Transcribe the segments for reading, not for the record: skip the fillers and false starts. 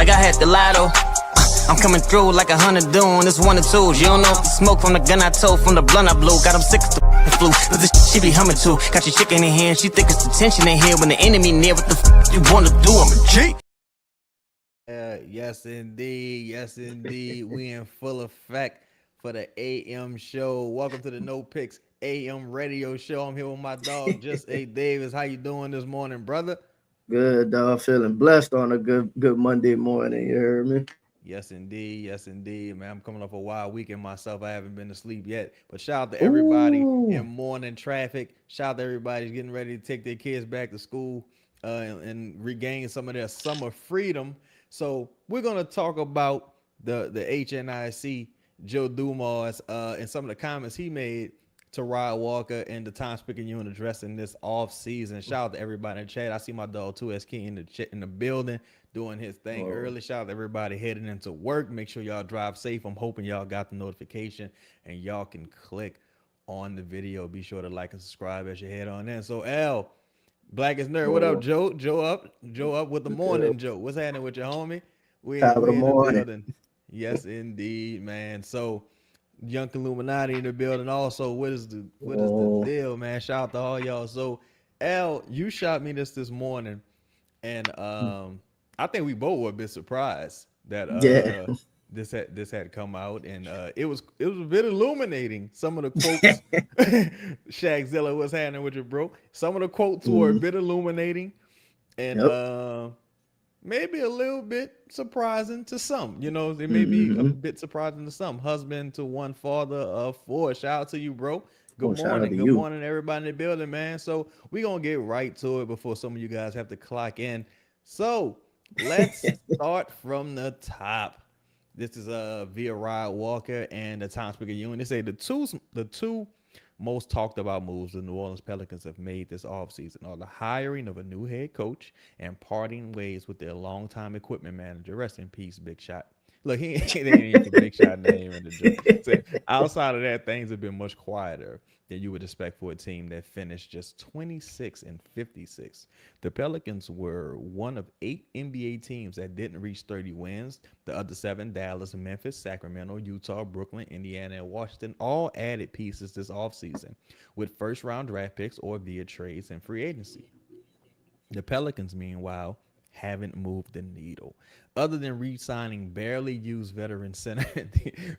like I had the lotto. I'm coming through like 100 doing this 1 or 2s. You don't know if the smoke from the gun I told, from the blunt I blew. Got them sick as the flu, but this she be humming too. Got your chicken in here and she think it's the tension in here. When the enemy near, what the you wanna do? I'm a G. Yes, indeed. We in full effect for the AM show. Welcome to the No Picks AM radio show. I'm here with my dog, Just A Davis. How you doing this morning, brother? Good, dog. Feeling blessed on a good Monday morning. You heard me? Yes, indeed, man. I'm coming off a wild weekend myself. I haven't been to sleep yet. But shout out to everybody in morning traffic. Shout out to everybody who's getting ready to take their kids back to school and regain some of their summer freedom. So we're gonna talk about the HNIC, Joe Dumars, and some of the comments he made to Rod Walker and the Times-Picayune addressing this off season. Shout out to everybody in the chat. I see my dog 2S King in the building doing his thing early. Shout out to everybody heading into work. Make sure y'all drive safe. I'm hoping y'all got the notification and y'all can click on the video. Be sure to like and subscribe as you head on in. So L, Blackest Nerd, what up, Joe? Joe up with the morning, Joe. What's happening with your homie? We in the building. Yes, indeed, man. So Young Illuminati in the building also. What is the deal, man? Shout out to all y'all. So L, you shot me this morning, and I think we both were a bit surprised that this had come out, and it was a bit illuminating. Some of the quotes, Shaqzilla, what's happening with you, bro? Some of the quotes were a bit illuminating, and maybe a little bit surprising to some. You know, it may be a bit surprising to some. Husband to one, father of 4. Shout out to you, bro. Good morning, everybody in the building, man. So we're gonna get right to it before some of you guys have to clock in. So let's start from the top. This is via Rod Walker and the Times-Picayune. They say the two most talked about moves the New Orleans Pelicans have made this offseason are the hiring of a new head coach and parting ways with their longtime equipment manager. Rest in peace, Big Shot. Look, he ain't even Big Shot name in the joke. So outside of that, things have been much quieter than you would expect for a team that finished just 26-56. The Pelicans were one of 8 NBA teams that didn't reach 30 wins. The other 7, Dallas, Memphis, Sacramento, Utah, Brooklyn, Indiana, and Washington, all added pieces this offseason with first-round draft picks or via trades and free agency. The Pelicans, meanwhile, haven't moved the needle. Other than re-signing barely used veteran center,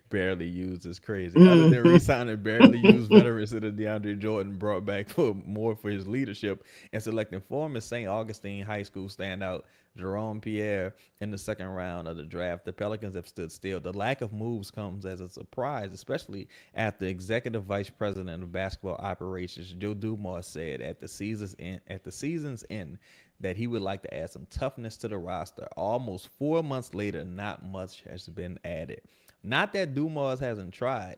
barely used is crazy. Other than re-signing barely used veteran center DeAndre Jordan brought back for his leadership and selecting former St. Augustine High School standout Jerome Pierre in the second round of the draft, the Pelicans have stood still. The lack of moves comes as a surprise, especially after executive vice president of basketball operations Joe Dumars said at the season's end that he would like to add some toughness to the roster. Almost 4 months later, not much has been added. Not that Dumars hasn't tried.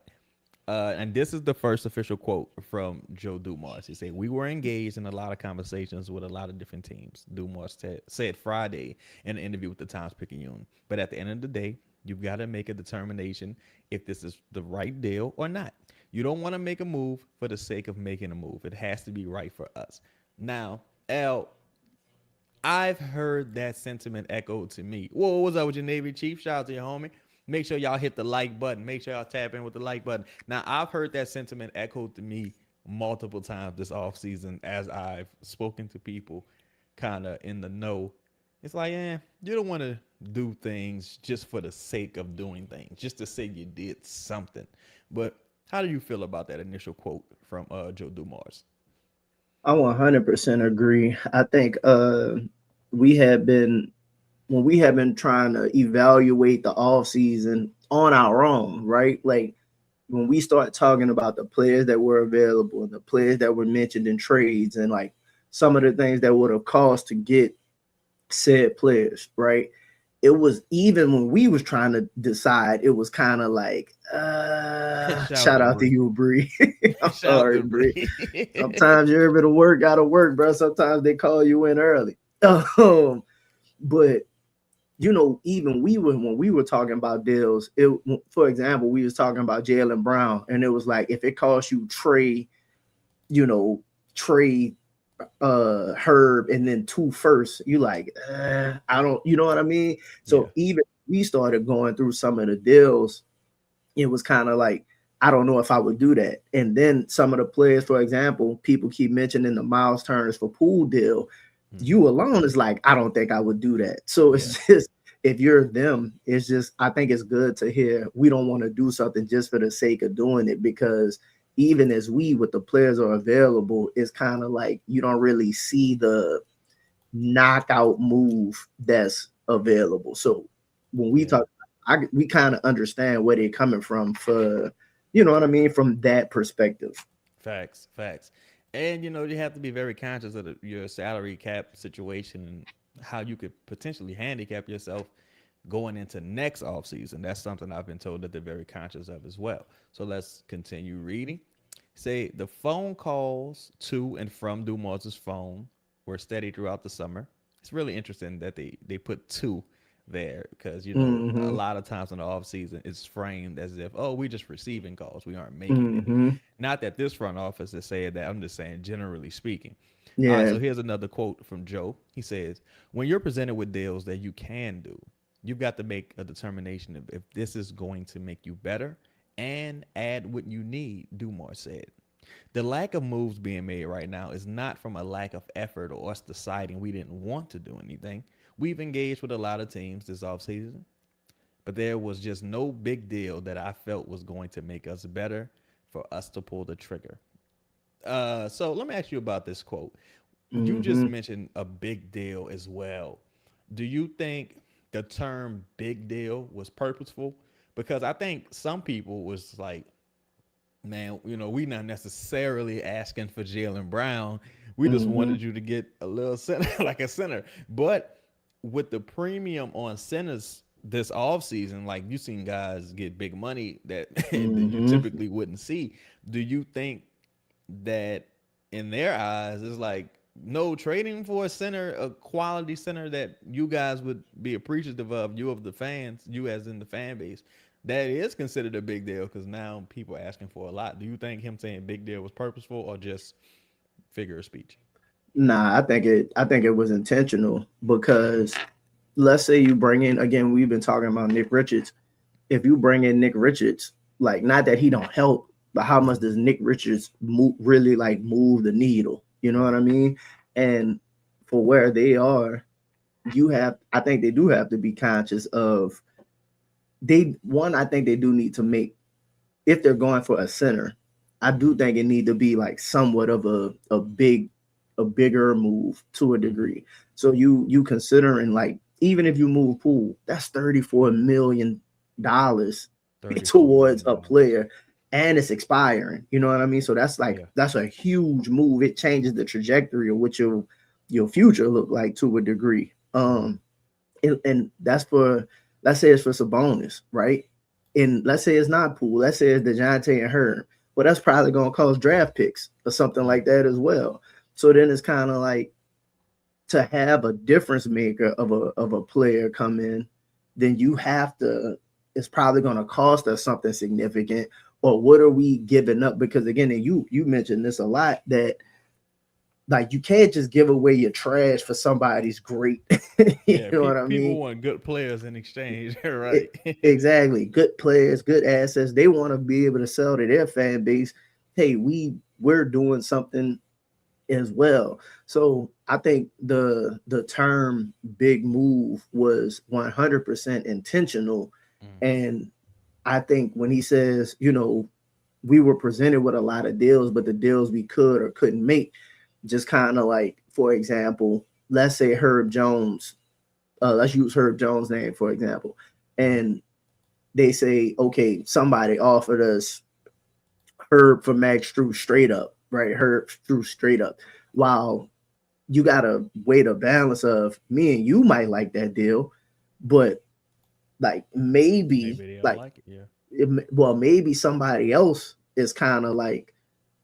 And this is the first official quote from Joe Dumars. He said, "We were engaged in a lot of conversations with a lot of different teams," Dumars said Friday in an interview with the Times-Picayune. "But at the end of the day, you've got to make a determination if this is the right deal or not. You don't want to make a move for the sake of making a move. It has to be right for us." Now, L, I've heard that sentiment echoed to me. Whoa, what's up with your Navy Chief? Shout out to your homie. Make sure y'all hit the like button. Make sure y'all tap in with the like button. Now, I've heard that sentiment echoed to me multiple times this offseason as I've spoken to people kind of in the know. It's like, you don't want to do things just for the sake of doing things, just to say you did something. But how do you feel about that initial quote from Joe Dumars? I 100% agree. I think when we have been trying to evaluate the offseason on our own, right? Like when we start talking about the players that were available and the players that were mentioned in trades and like some of the things that would have cost to get said players, right? It was even when we was trying to decide, it was kind of like, shout out to you, Bree. I'm sorry, Bree. Sometimes you're able to work, gotta work, bro. Sometimes they call you in early. But you know, even when we were talking about deals, for example, we was talking about Jaylen Brown, and it was like if it costs you trade Herb and then 2 firsts, you like, I don't, you know what I mean? Yeah. So even we started going through some of the deals, it was kind of like, I don't know if I would do that. And then some of the players, for example, people keep mentioning the Miles Turner's for Poole deal. You alone is like, I don't think I would do that. So it's just, if you're them, it's just, I think it's good to hear we don't want to do something just for the sake of doing it, because even as with the players are available, it's kind of like you don't really see the knockout move that's available. So when we talk, we kind of understand where they're coming from for, you know what I mean, from that perspective. Facts, facts. And you have to be very conscious of your salary cap situation and how you could potentially handicap yourself going into next offseason. That's something I've been told that they're very conscious of as well. So let's continue reading. Say the phone calls to and from Dumars' phone were steady throughout the summer. It's really interesting that they put two there because a lot of times in the off season it's framed as if, oh, we're just receiving calls, we aren't making any. Not that this front office is saying that, I'm just saying generally speaking. All right, Yeah. so here's another quote from Joe. He says, when you're presented with deals that you can do, you've got to make a determination of if this is going to make you better and add what you need, Dumars said. The lack of moves being made right now is not from a lack of effort or us deciding we didn't want to do anything. We've engaged with a lot of teams this offseason, but there was just no big deal that I felt was going to make us better for us to pull the trigger. So let me ask you about this quote. You just mentioned a big deal as well. Do you think the term big deal was purposeful? Because I think some people was like, man, we not necessarily asking for Jalen Brown. We just wanted you to get a little center, like a center. But with the premium on centers this offseason, like you seen guys get big money that you typically wouldn't see. Do you think that in their eyes is like no trading for a center, a quality center that you guys would be appreciative of, you of the fans, you as in the fan base, that is considered a big deal because now people are asking for a lot. Do you think him saying big deal was purposeful or just figure of speech? Nah, I think it was intentional, because let's say you bring in, again, we've been talking about Nick Richards. If you bring in Nick Richards, like, not that he don't help, but how much does Nick Richards really like move the needle? You know what I mean? And for where they are, I think they do have to be conscious of, I think they do need to make, if they're going for a center, I do think it need to be like somewhat of a bigger move to a degree. So you considering, like, even if you move Poole, that's $34 million towards a player, and it's expiring. You know what I mean? So that's like, that's a huge move. It changes the trajectory of what your future look like to a degree. And that's for, let's say it's for Sabonis, right? And let's say it's not Poole. Let's say it's DeJounte and Herb. Well, that's probably going to cost draft picks or something like that as well. So then it's kind of like, to have a difference maker of a player come in, then you have to, it's probably going to cost us something significant. Or what are we giving up? Because again, and you mentioned this a lot, that like you can't just give away your trash for somebody's great. You know what I mean? People want good players in exchange, right? Exactly. Good players, good assets. They want to be able to sell to their fan base, hey, we're doing something as well. So I think the term big move was 100% intentional. And I think when he says, we were presented with a lot of deals, but the deals we could or couldn't make, just kind of like, for example, let's say Herb Jones, let's use Herb Jones' name, for example. And they say, okay, somebody offered us Herb for Max Strus straight up, right? Herb Strus straight up. While you got to weigh the balance of, me and you might like that deal, but like maybe they don't like, like it, yeah. Maybe somebody else is kind of like,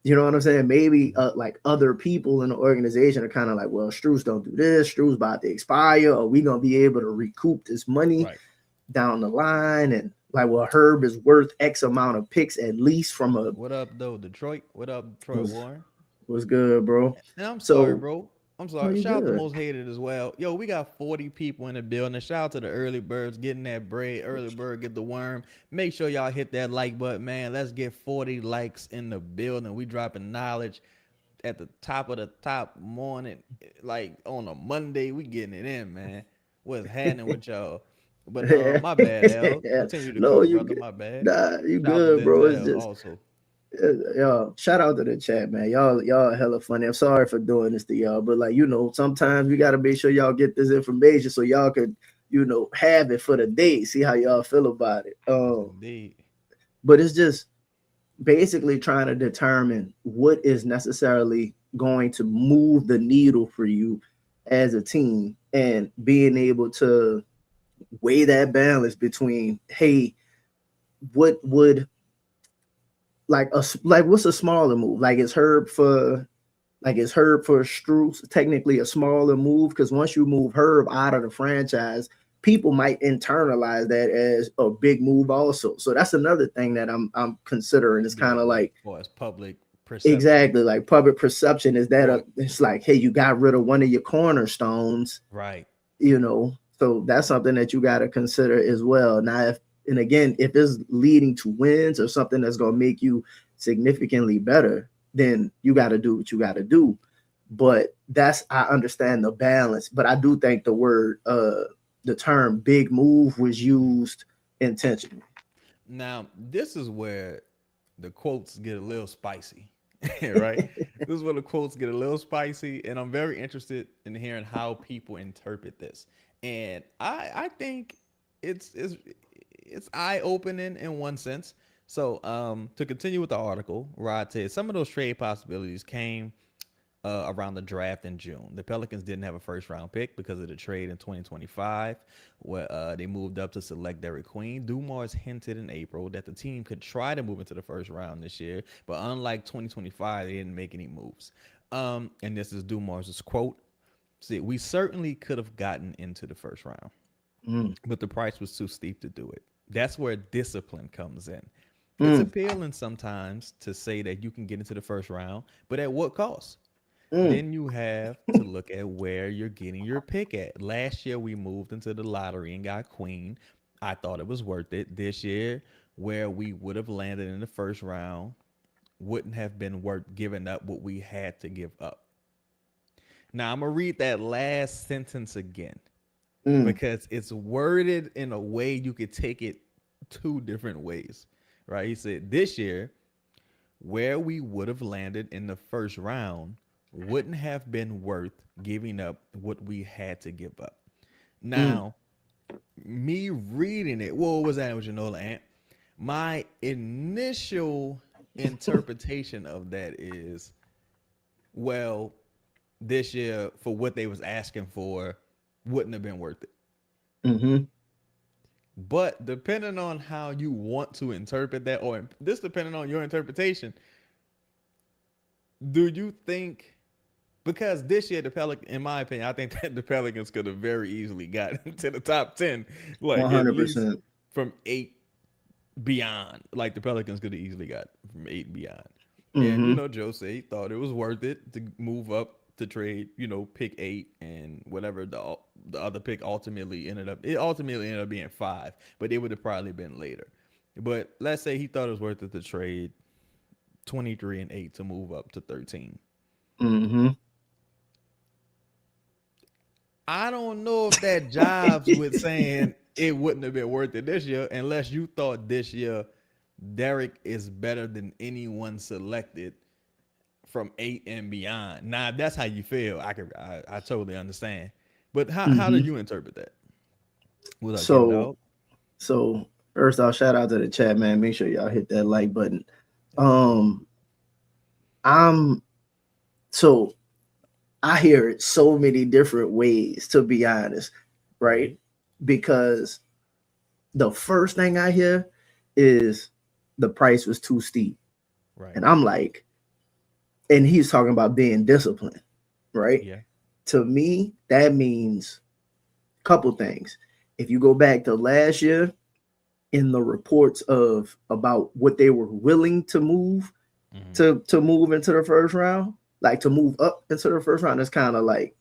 you know what I'm saying? Maybe like other people in the organization are kind of like, well, Strus don't do this. Strus about to expire. Are we going to be able to recoup this money down the line? And like, well, Herb is worth X amount of picks, at least from a. What up, though, Detroit? What up, Detroit Warren? What's good, bro? And I'm sorry, So, bro. I'm oh, sorry. you Shout out to good? Most Hated as well. Yo, we got 40 people in the building. Shout out to the early birds getting that bread. Early bird get the worm. Make sure y'all hit that like button, man. Let's get 40 likes in the building. We dropping knowledge at the top of the top morning, like on a Monday. We getting it in, man. What's happening with y'all? But my bad, L. Continue to No, cook, you brother. good. My bad. Nah, you Shout out to good, bro. It's Denzel just also. y'all. Shout out to the chat, man. Y'all are hella funny. I'm sorry for doing this to y'all, but like sometimes we gotta make sure y'all get this information so y'all could have it for the day. See how y'all feel about it. Yes, indeed. But it's just basically trying to determine what is necessarily going to move the needle for you as a team and being able to weigh that balance between, hey, what would what's a smaller move? Is Herb for Struce technically a smaller move? Because once you move Herb out of the franchise, people might internalize that as a big move also. So that's another thing that I'm considering. It's kind Yeah, of like for as public perception. exactly like public perception is that Well, it's like, hey, you got rid of one of your cornerstones, right. so that's something that you got to consider as well. Now, if it's leading to wins or something that's going to make you significantly better, then you got to do what you got to do. But I understand the balance, but I do think the term big move was used intentionally. Now, this is where the quotes get a little spicy, right? This is where the quotes get a little spicy, and I'm very interested in hearing how people interpret this. And I think it's eye opening in one sense. So to continue with the article, Rod said some of those trade possibilities came around the draft in June. The Pelicans didn't have a first round pick because of the trade in 2025, where they moved up to select Derik Queen. Dumars hinted in April that the team could try to move into the first round this year, but unlike 2025, they didn't make any moves. And this is Dumars' quote. See, we certainly could have gotten into the first round, but the price was too steep to do it. That's where discipline comes in. It's appealing sometimes to say that you can get into the first round, but at what cost? Then you have to look at where you're getting your pick at. Last year, we moved into the lottery and got Queen. I thought it was worth it. This year, where we would have landed in the first round, wouldn't have been worth giving up what we had to give up. Now, I'm going to read that last sentence again because it's worded in a way you could take it two different ways, right? He said, this year, where we would have landed in the first round wouldn't have been worth giving up what we had to give up. Now, me reading it, what was that, Janola Ant? My initial interpretation of that is, well, this year for what they was asking for wouldn't have been worth it. Mm-hmm. But depending on how you want to interpret that, or this depending on your interpretation, do you think, because this year the Pelicans, in my opinion, I think that the Pelicans could have very easily gotten to the top 10, like at least 100%. from 8 beyond. Like the Pelicans could have easily got from 8 beyond. And Mm-hmm. Joe said he thought it was worth it to move up to trade, pick 8 and whatever the other pick ultimately ended up. It ultimately ended up being 5, but it would have probably been later. But let's say he thought it was worth it to trade 23 and 8 to move up to 13. Mm-hmm. I don't know if that jibes with saying it wouldn't have been worth it this year, unless you thought this year Derik is better than anyone selected from 8 and beyond. Now, if that's how you feel, I totally understand. But how do Mm-hmm. you interpret that? What's up, Ken So Dog? so first off, shout out to the chat, man. Make sure y'all hit that like button. Um, I'm so I hear it so many different ways, to be honest, right? Because the first thing I hear is the price was too steep. Right. And I'm like, and he's talking about being disciplined, right? Yeah. To me, that means a couple things. If you go back to last year in the reports of about what they were willing to move to move into the first round, like to move up into the first round is kind of like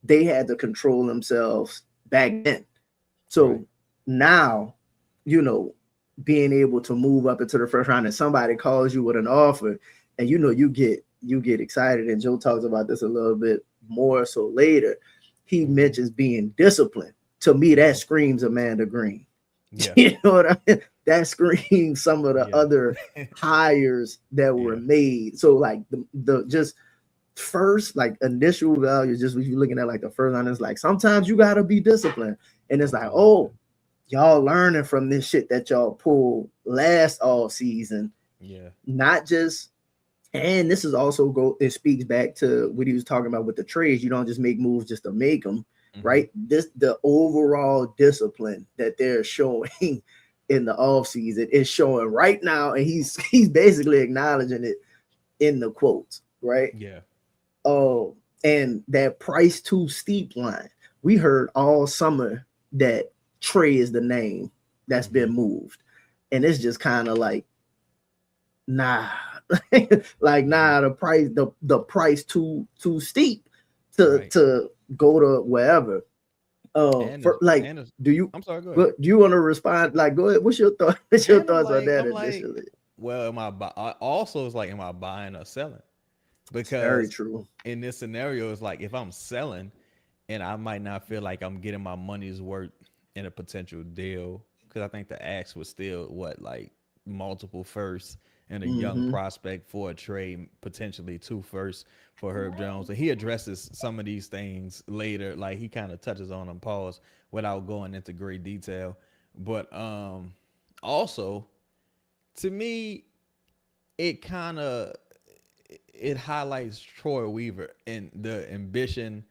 they had to control themselves back then. So now, you know, being able to move up into the first round and somebody calls you with an offer and you know you get excited, and Joe talks about this a little bit more so later. He mentions being disciplined. To me, that screams Amanda Green. Yeah. You know what I mean? That screams some of the other hires that were made. So like the just first like initial value, just when you're looking at like the first line, is like sometimes you gotta be disciplined. And it's like, oh, y'all learning from this shit that y'all pulled last all season. Yeah. Not just, and this is also it speaks back to what he was talking about with the trades. You don't just make moves just to make them, right? The overall discipline that they're showing in the offseason is showing right now, and he's basically acknowledging it in the quotes, right? Yeah. Oh, and that price too steep line. We heard all summer that Trey is the name that's been moved, and it's just kind of like, nah, like nah, the price too steep to go to wherever. Do you? I'm sorry. Go ahead. Do you want to respond? Like, go ahead. What's your thought? What's your thoughts on that initially? Well, also it's like, am I buying or selling? Because very true. In this scenario, it's like if I'm selling, and I might not feel like I'm getting my money's worth in a potential deal, because I think the ask was still like multiple firsts and a young prospect for a trade, potentially 2 firsts for Herb Jones. And he addresses some of these things later, like he kind of touches on them, pause, without going into great detail. But also, to me, it highlights Troy Weaver and the ambition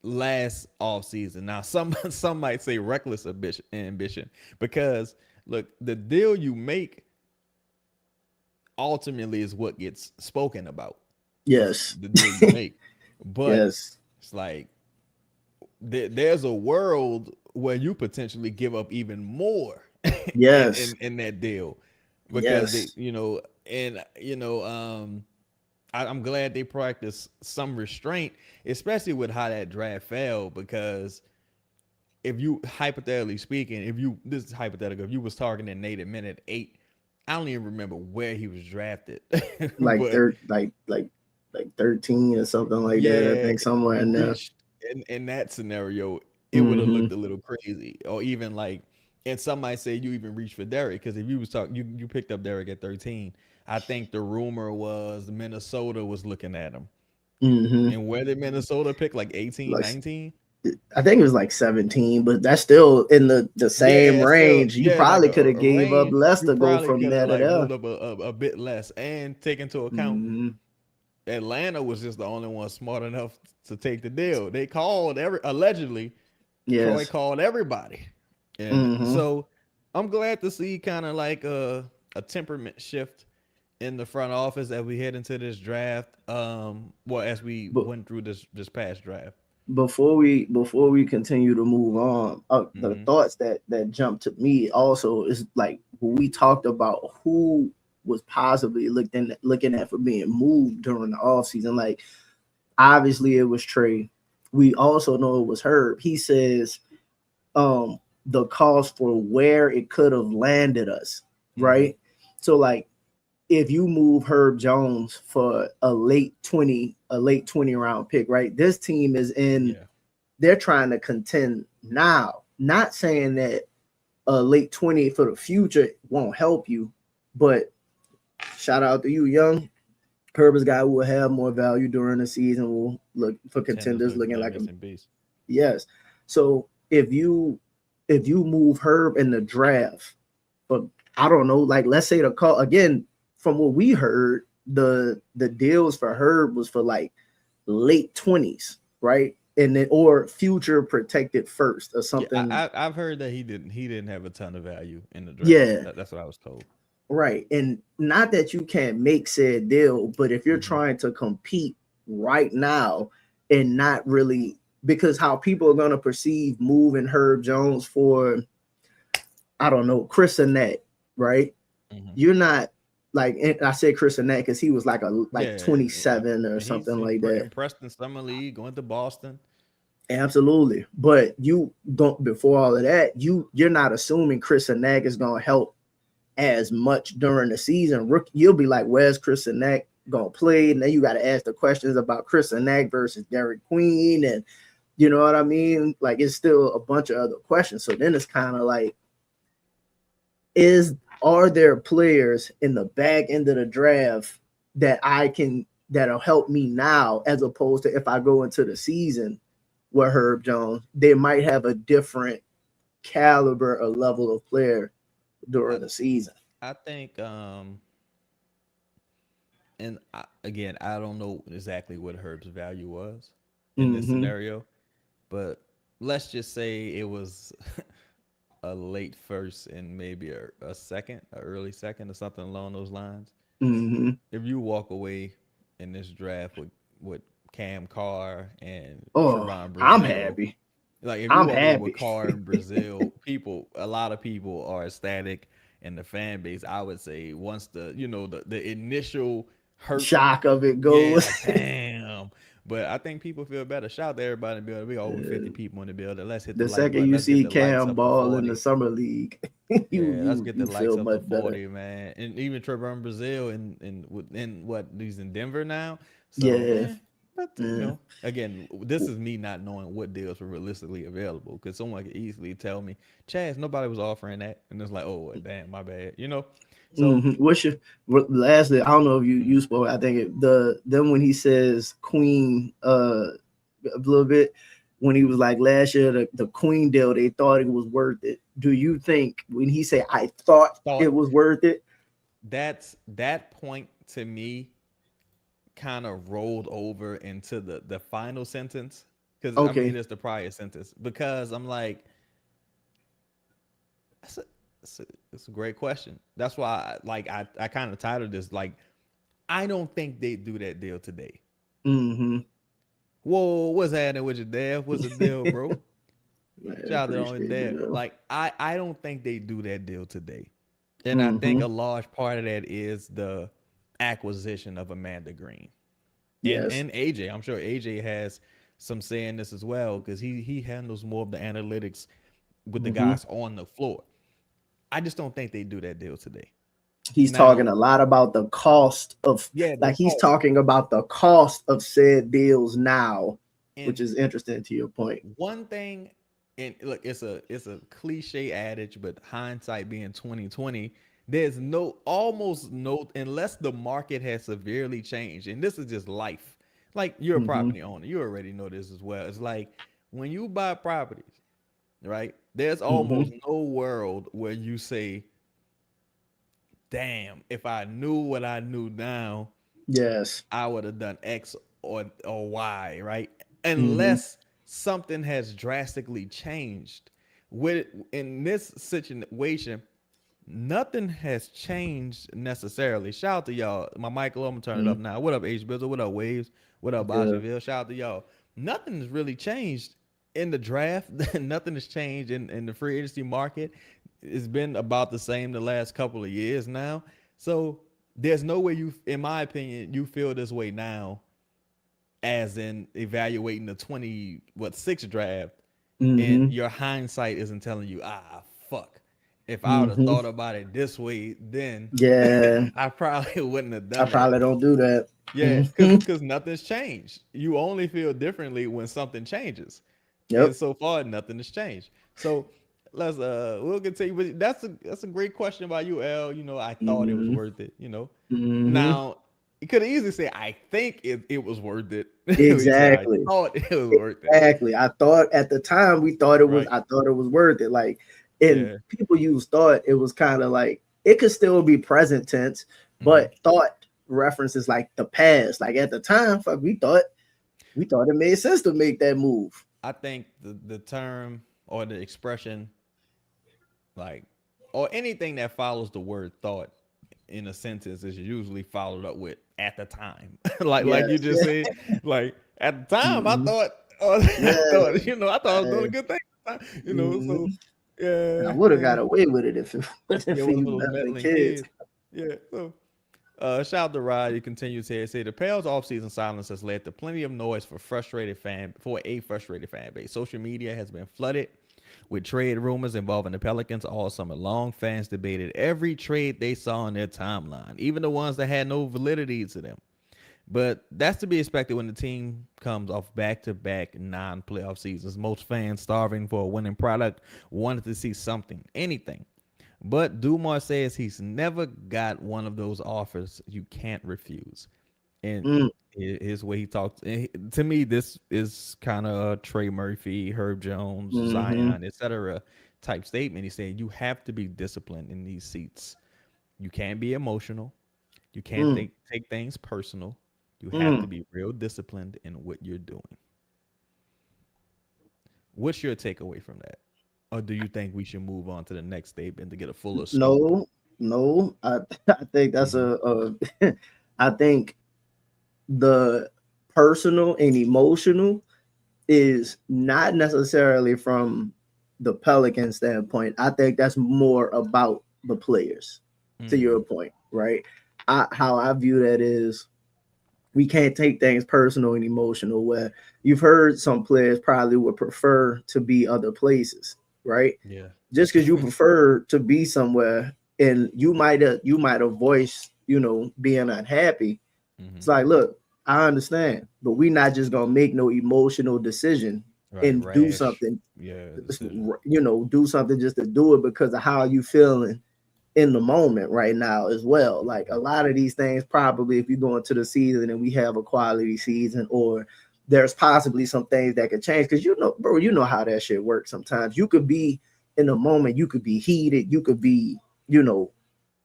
last offseason. Now, some might say reckless ambition, because look, the deal you make ultimately is what gets spoken about. Yes, the deal you make, but it's like there's a world where you potentially give up even more. in that deal, because I'm glad they practice some restraint, especially with how that draft fell, because if you, hypothetically speaking, this is hypothetical, if you was targeting Nate at minute 8, I don't even remember where he was drafted. like 13 or something like that. I think somewhere in there. In that scenario, it would have looked a little crazy. Or even like, and some might say you even reached for Derik, because if you was talking, you picked up Derik at 13. I think the rumor was Minnesota was looking at him. And where did Minnesota pick? Like 18, 19? I think it was like 17, but that's still in the same range. You probably could have gave up less to go from there to there. Moved up a bit less, and take into account Atlanta was just the only one smart enough to take the deal. They called allegedly. Troy called everybody, and so I'm glad to see kind of like a temperament shift in the front office as we head into this draft. As we went through this past draft. Before we continue to move on, the thoughts that jumped to me also is like when we talked about who was possibly looking at for being moved during the offseason. Like, obviously it was Trey. We also know it was Herb. He says the cost for where it could have landed us, right? So like, if you move Herb Jones for a late 20 round pick, right? This team is they're trying to contend now. Not saying that a late 20 for the future won't help you, but shout out to you, Young. Herb is a guy who will have more value during the season. Will look for contenders looking like him. Yes. So if you move Herb in the draft, but I don't know, like let's say the call again. From what we heard, the deals for Herb was for like late 20s, right? And then or future protected first or something. Yeah, I've heard that he didn't have a ton of value in the draft. Yeah, that's what I was told. Right, and not that you can't make said deal, but if you're trying to compete right now and not really, because how people are gonna perceive moving Herb Jones for, I don't know, Chris Annett, right? You're not like, and I said Chris Annett because he was like 27 or And something he's like that. impressed in summer league, going to Boston. Absolutely, but you don't. Before all of that, you're not assuming Chris Annett is going to help as much during the season. You'll be like, where's Chris Annett gonna play? And then you got to ask the questions about Chris Annett versus Derik Queen, and you know what I mean? Like, it's still a bunch of other questions. So then it's kind of like, are there players in the back end of the draft that'll help me now, as opposed to if I go into the season with Herb Jones, they might have a different caliber or level of player during the season. I think, again, I don't know exactly what Herb's value was in this scenario, but let's just say it was a late first and maybe a second, an early second, or something along those lines. If you walk away in this draft with Cam Carr and Trevon Brazile, I'm happy. Like, if you walk away with Carr and Brazile, a lot of people are ecstatic. And the fan base, I would say, once the initial hurt shock of it goes, damn. But I think people feel better. Shout out to everybody in the building. We got over 50 people in the building. Let's hit the like second you see Cam ball in the summer league. Let's get the lights up to 40, man. And even Trevon Brazile in what, he's in Denver now. So, but you know, again, this is me not knowing what deals were realistically available, because someone could easily tell me, Chaz, nobody was offering that, and it's like, oh damn, my bad, you know. So lastly, I don't know if you spoke. I think then when he says Queen a little bit, when he was like last year the Queen deal, they thought it was worth it. Do you think when he said I thought it was worth it, that point to me kind of rolled over into the final sentence, because I mean it's the prior sentence, because I'm like, it's a great question. That's why I kind of titled this like, I don't think they do that deal today. Whoa, what's happening with your dad? What's the deal, bro? Shout out on your dad. Like, I don't think they do that deal today, and I think a large part of that is the acquisition of Amanda Green. And AJ. I'm sure AJ has some say in this as well, because he handles more of the analytics with the guys on the floor. I just don't think they do that deal today. He's talking a lot about the cost of he's talking about the cost of said deals now, which is interesting to your point. One thing, and look, it's a cliche adage, but hindsight being 2020, there's almost no, unless the market has severely changed, and this is just life. Like, you're a property owner, you already know this as well. It's like when you buy properties, right? There's almost no world where you say, damn, if I knew what I knew now, I would have done X or Y, right? Unless something has drastically changed. In this situation, nothing has changed necessarily. Shout out to y'all. My mic low, I'm gonna turn it up now. What up, H Bizzle? What up, Waves? What up, Bostonville? Shout out to y'all. Nothing has really changed in the draft. Nothing has changed in the free agency market. It's been about the same the last couple of years now. So there's no way in my opinion, you feel this way now, as in evaluating the 6th draft, and your hindsight isn't telling you, fuck. If I would have thought about it this way, then I probably wouldn't have done that. I probably don't do that. Yeah, because nothing's changed. You only feel differently when something changes. And so far, nothing has changed. So we'll continue. But that's a great question by you, L. You know, I thought it was worth it. You know, now you could easily say, I think it was worth it. Exactly. I thought it was worth it. Exactly. I thought at the time we thought it was. Right. I thought it was worth it. Like, and people use thought. It was kind of like, it could still be present tense, but thought references like the past. Like, at the time, we thought it made sense to make that move. I think the term or the expression, like, or anything that follows the word thought in a sentence is usually followed up with at the time. like you just said, like, at the time I thought, I thought I was doing a good thing. You know, so I would have got away with it if it wasn't for you meddling kids. Yeah. So Shout out to Rod. You continue to say the Pels offseason silence has led to plenty of noise for a frustrated fan base. Social media has been flooded with trade rumors involving the Pelicans all summer long. Fans debated every trade they saw on their timeline, even the ones that had no validity to them. But that's to be expected when the team comes off back-to-back non-playoff seasons. Most fans starving for a winning product wanted to see something, anything. But Dumars says he's never got one of those offers you can't refuse. And Mm, his way he talks, to me, this is kind of a Trey Murphy, Herb Jones, mm-hmm, Zion, etc. type statement. He said you have to be disciplined in these seats. You can't be emotional. You can't mm, take things personal. You have to mm. be real disciplined in what you're doing. What's your takeaway from that? Or do you think we should move on to the next statement to get a fuller scope? No, no. I think that's Hmm. I think the personal and emotional is not necessarily from the Pelican standpoint. I think that's more about the players, to your Mm, point, right? How I view that is we can't take things personal and emotional where you've heard some players probably would prefer to be other places, right? yeah. Just because you prefer to be somewhere and you might have voiced, being unhappy. Hmm. It's like, look, I understand, but we're not just gonna make no emotional decision Right. and do Rash. something, Yeah. Decision. do something just to do it because of how you feeling in the moment right now as well. Like a Mhm. lot of these things, probably if you go into the season and we have a quality season, or there's possibly some things that could change. Because bro, you know how that shit works. Sometimes you could be in the moment, you could be heated, you could be,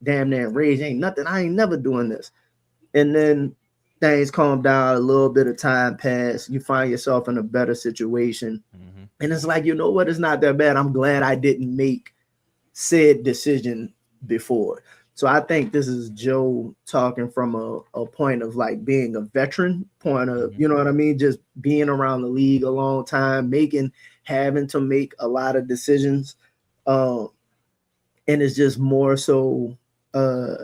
damn near rage. Ain't nothing. I ain't never doing this. And then things calm down, a little bit of time pass, you find yourself in a better situation. Hmm. And it's like, you know what? It's not that bad. I'm glad I didn't make said decision before. So I think this is Joe talking from a point of like being a veteran point of, Hmm. you know what I mean? Just being around the league a long time, having to make a lot of decisions. Um, and it's just more so, uh,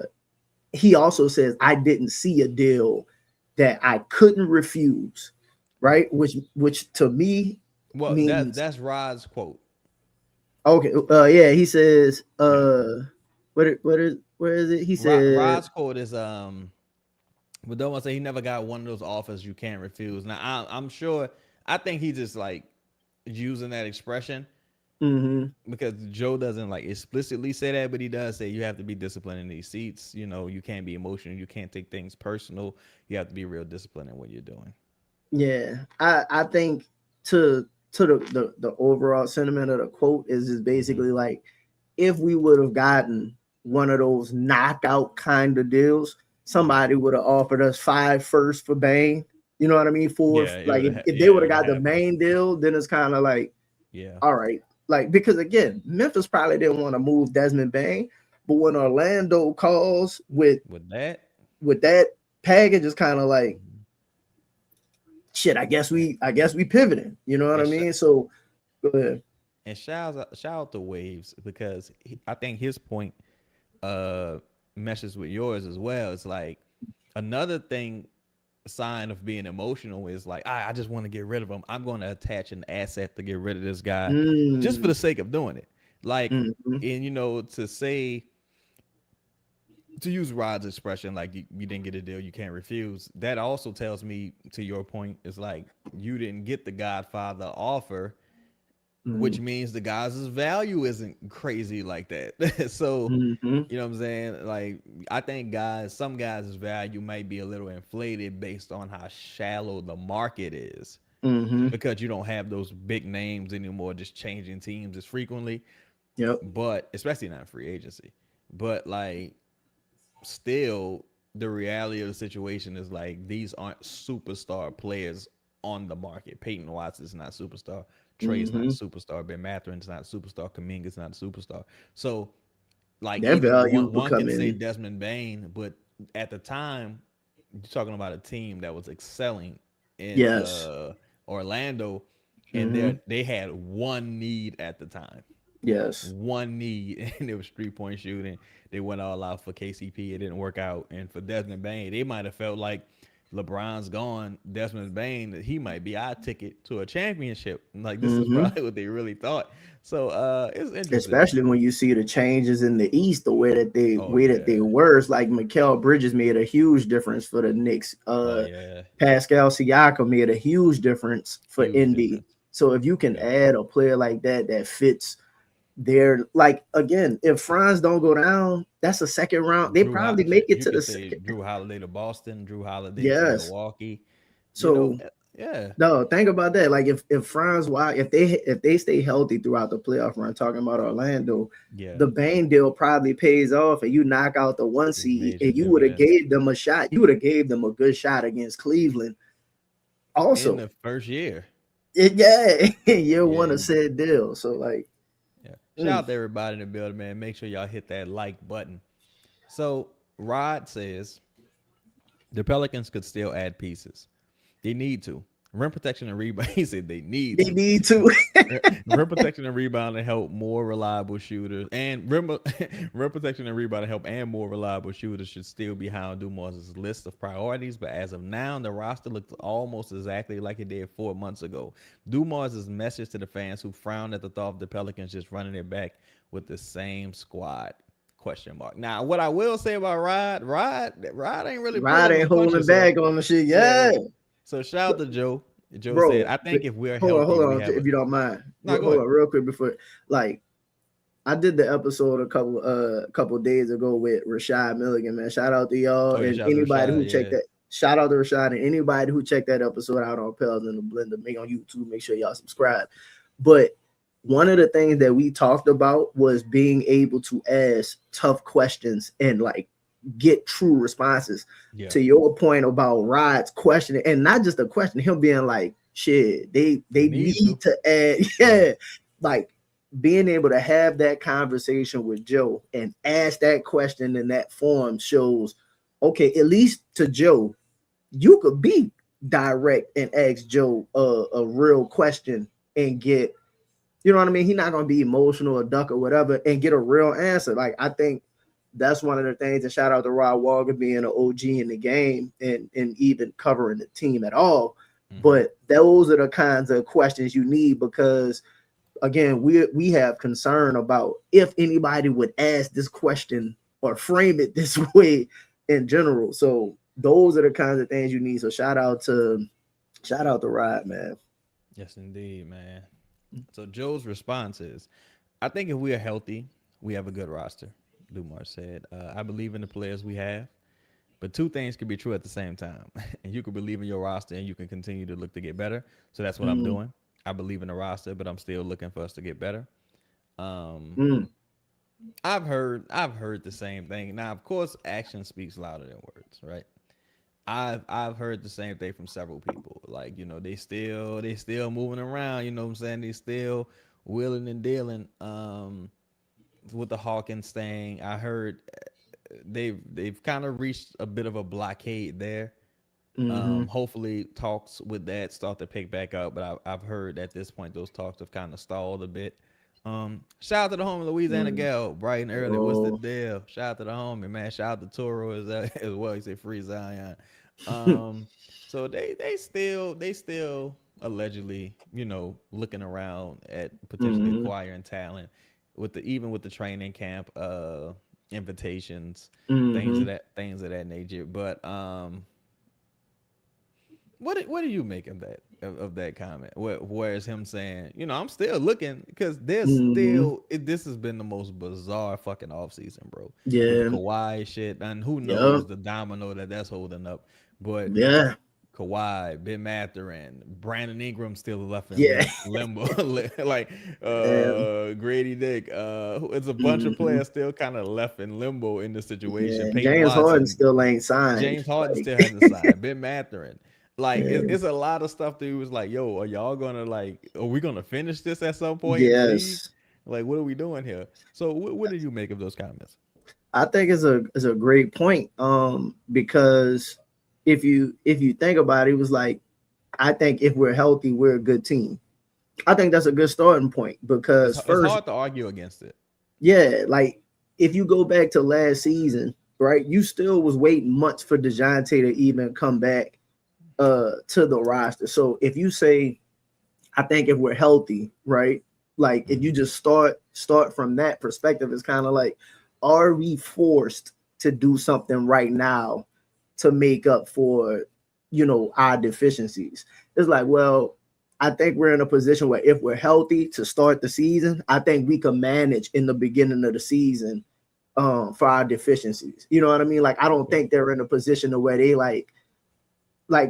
he also says, I didn't see a deal that I couldn't refuse, right? Which to me Well, means, that's Rod's quote. okay, yeah, he says, Yeah. where is it? He said, Rod's quote is but don't want to say he never got one of those offers you can't refuse. Now I'm sure. I think he just like using that expression mm-hmm, because Joe doesn't like explicitly say that, but he does say you have to be disciplined in these seats. You know, you can't be emotional. You can't take things personal. You have to be real disciplined in what you're doing. yeah, I think to the overall sentiment of the quote is Hmm. basically like, if we would have gotten one of those knockout kind of deals, Hmm. somebody would have offered us 5 firsts for Bane. You know what I mean? For Yeah, like, if they yeah, would it have would have got the happened. main deal, then it's kind of like, Yeah, all right, like, because again, Memphis probably didn't want to move Desmond Bane, but when Orlando calls with that. with that package, it's kind of like, Mhm. shit. I guess we pivoting. You know what I And mean? So go ahead. And shout out to Waves because I think his point uh meshes with yours as well. It's like another thing sign of being emotional is like I just want to get rid of him. I'm going to attach an asset to get rid of this guy just for Mm, the sake of doing it. Like mm, and to say to use Rod's expression, like you didn't get a deal you can't refuse. That also tells me, to your point, is like you didn't get the Godfather offer, which mm, means the guy's value isn't crazy like that. So, mm, you know what I'm saying? Like, I think some guys' value might be a little inflated based on how shallow the market is mm. because you don't have those big names anymore, just changing teams as frequently. Yep. But especially not free agency. But like, still, the reality of the situation is like these aren't superstar players on the market. Peyton Watts is not superstar. Trey's not Mm. superstar. Ben Matherin's not superstar. Kaminga's not superstar. So like That even value one can say becoming, Desmond Bain, but at the time you're talking about a team that was excelling in yes. Orlando, and Mm. they had one need at the time. Yes. one need, and it was 3-point shooting. They went all out for KCP. It didn't work out. And for Desmond Bain, they might have felt like LeBron's gone. Desmond Bain, that he might be our ticket to a championship. Like this is Mm-hmm. probably what they really thought. So it's interesting. Especially when you see the changes in the East, the Oh way that they yeah. were. It's like Mikal Bridges made a huge difference for the Knicks. Oh yeah. Pascal Siakam made a huge difference for Huge Indy. difference. So if you can Yeah. add a player like that fits their, like, again, if Franz don't go down, that's a second round. They probably make it You to could the say second. Drew Holiday to Boston, Drew Holiday to Yes. Milwaukee. You know, So yeah. no, think about that. Like if Franz, why if they stay healthy throughout the playoff run, talking about Orlando, Yeah. the Bane deal probably pays off, and you knock out the 1 seed, Major and you would have dividends. gave them a shot. You would have gave them a good shot against Cleveland. In Also, the first year. year one Yeah. of said deal. So like, Yeah. Shout out to everybody in the building, man. Make sure y'all hit that like button. So Rod says the Pelicans could still add pieces. They need to. Rim protection and rebound. He said they need they to. need to. Rim protection and rebound to help more reliable shooters, and rim protection and rebound to help and more reliable shooters should still be high on Dumars' list of priorities. But as of now, the roster looks almost exactly like it did 4 months ago. Dumars' message to the fans who frowned at the thought of the Pelicans just running it back with the same squad. Question mark. Now, what I will say about Rod ain't really Rod pulling no ain't holding punches here. back on the shit. Yeah, So shout out to Joe. Joe said, bro. "I think if we're Hold healthy, we on, have a." if you don't mind. No, go Hold ahead. on, real quick before, like, I did the episode a couple days ago with Rashad Milligan, man. Shout out to y'all Oh yeah, and shout out to anybody who Rashad. checked Yeah. that. Shout out to Rashad and anybody who checked that episode out on Pels in the Blender. Make on YouTube. Make sure y'all subscribe. But one of the things that we talked about was being able to ask tough questions and like get true responses. Yeah. To your point about Rod's questioning, and not just a question, him being like, shit, they need to add, yeah, like being able to have that conversation with Joe and ask that question in that form shows, okay, at least to Joe, you could be direct and ask Joe a real question and get, you know what I mean? He's not going to be emotional or duck or whatever and get a real answer. Like, I think that's one of the things, and shout out to Rod Walker being an OG in the game and even covering the team at all. Mm-hmm. But those are the kinds of questions you need because, again, we have concern about if anybody would ask this question or frame it this way in general. So those are the kinds of things you need. So shout out to Rod, man. Yes, indeed, man. So Joe's response is, I think if we are healthy, we have a good roster. Dumars said, I believe in the players we have, but two things can be true at the same time. And you can believe in your roster and you can continue to look to get better. So that's what I'm doing. I believe in the roster, but I'm still looking for us to get better. I've heard the same thing. Now, of course, action speaks louder than words, right? I've heard the same thing from several people. Like, you know, they still moving around, you know what I'm saying? They still wheeling and dealing with the Hawkins thing. I heard they've kind of reached a bit of a blockade there. Hopefully talks with that start to pick back up, but I've heard at this point those talks have kind of stalled a bit. Shout out to the homie Louisiana Gal, bright and early. What's the deal? Shout out to the homie, man. Shout out to Toro as well. He said free Zion. So they still allegedly, you know, looking around at potentially acquiring talent even with the training camp invitations, things of that nature. But what do you make of that comment? Whereas him saying, you know, I'm still looking because there's this has been the most bizarre fucking offseason, bro. Yeah, with the Kawhi shit, and who knows the domino that's holding up. But yeah, Kawhi, Ben Mathurin, Brandon Ingram still left in limbo, like Grady Dick. It's a bunch of players still kind of left in limbo in the situation. Yeah. James Harden still ain't signed. James Harden still hasn't signed. Ben Mathurin. Like it's a lot of stuff that he was like, yo, are y'all gonna are we gonna finish this at some point? Yes. Like, what are we doing here? So what did you make of those comments? I think it's a great point. Because if you think about it, it was like, I think if we're healthy, we're a good team. I think that's a good starting point because It's first, hard to argue against it. yeah, like if you go back to last season, right, you still was waiting months for DeJounte to even come back to the roster. So if you say, I think if we're healthy, right, like if you just start from that perspective, it's kind of like, are we forced to do something right now to make up for, our deficiencies? It's like, well, I think we're in a position where if we're healthy to start the season, I think we can manage in the beginning of the season for our deficiencies. You know what I mean? Like I don't think they're in a position to where they like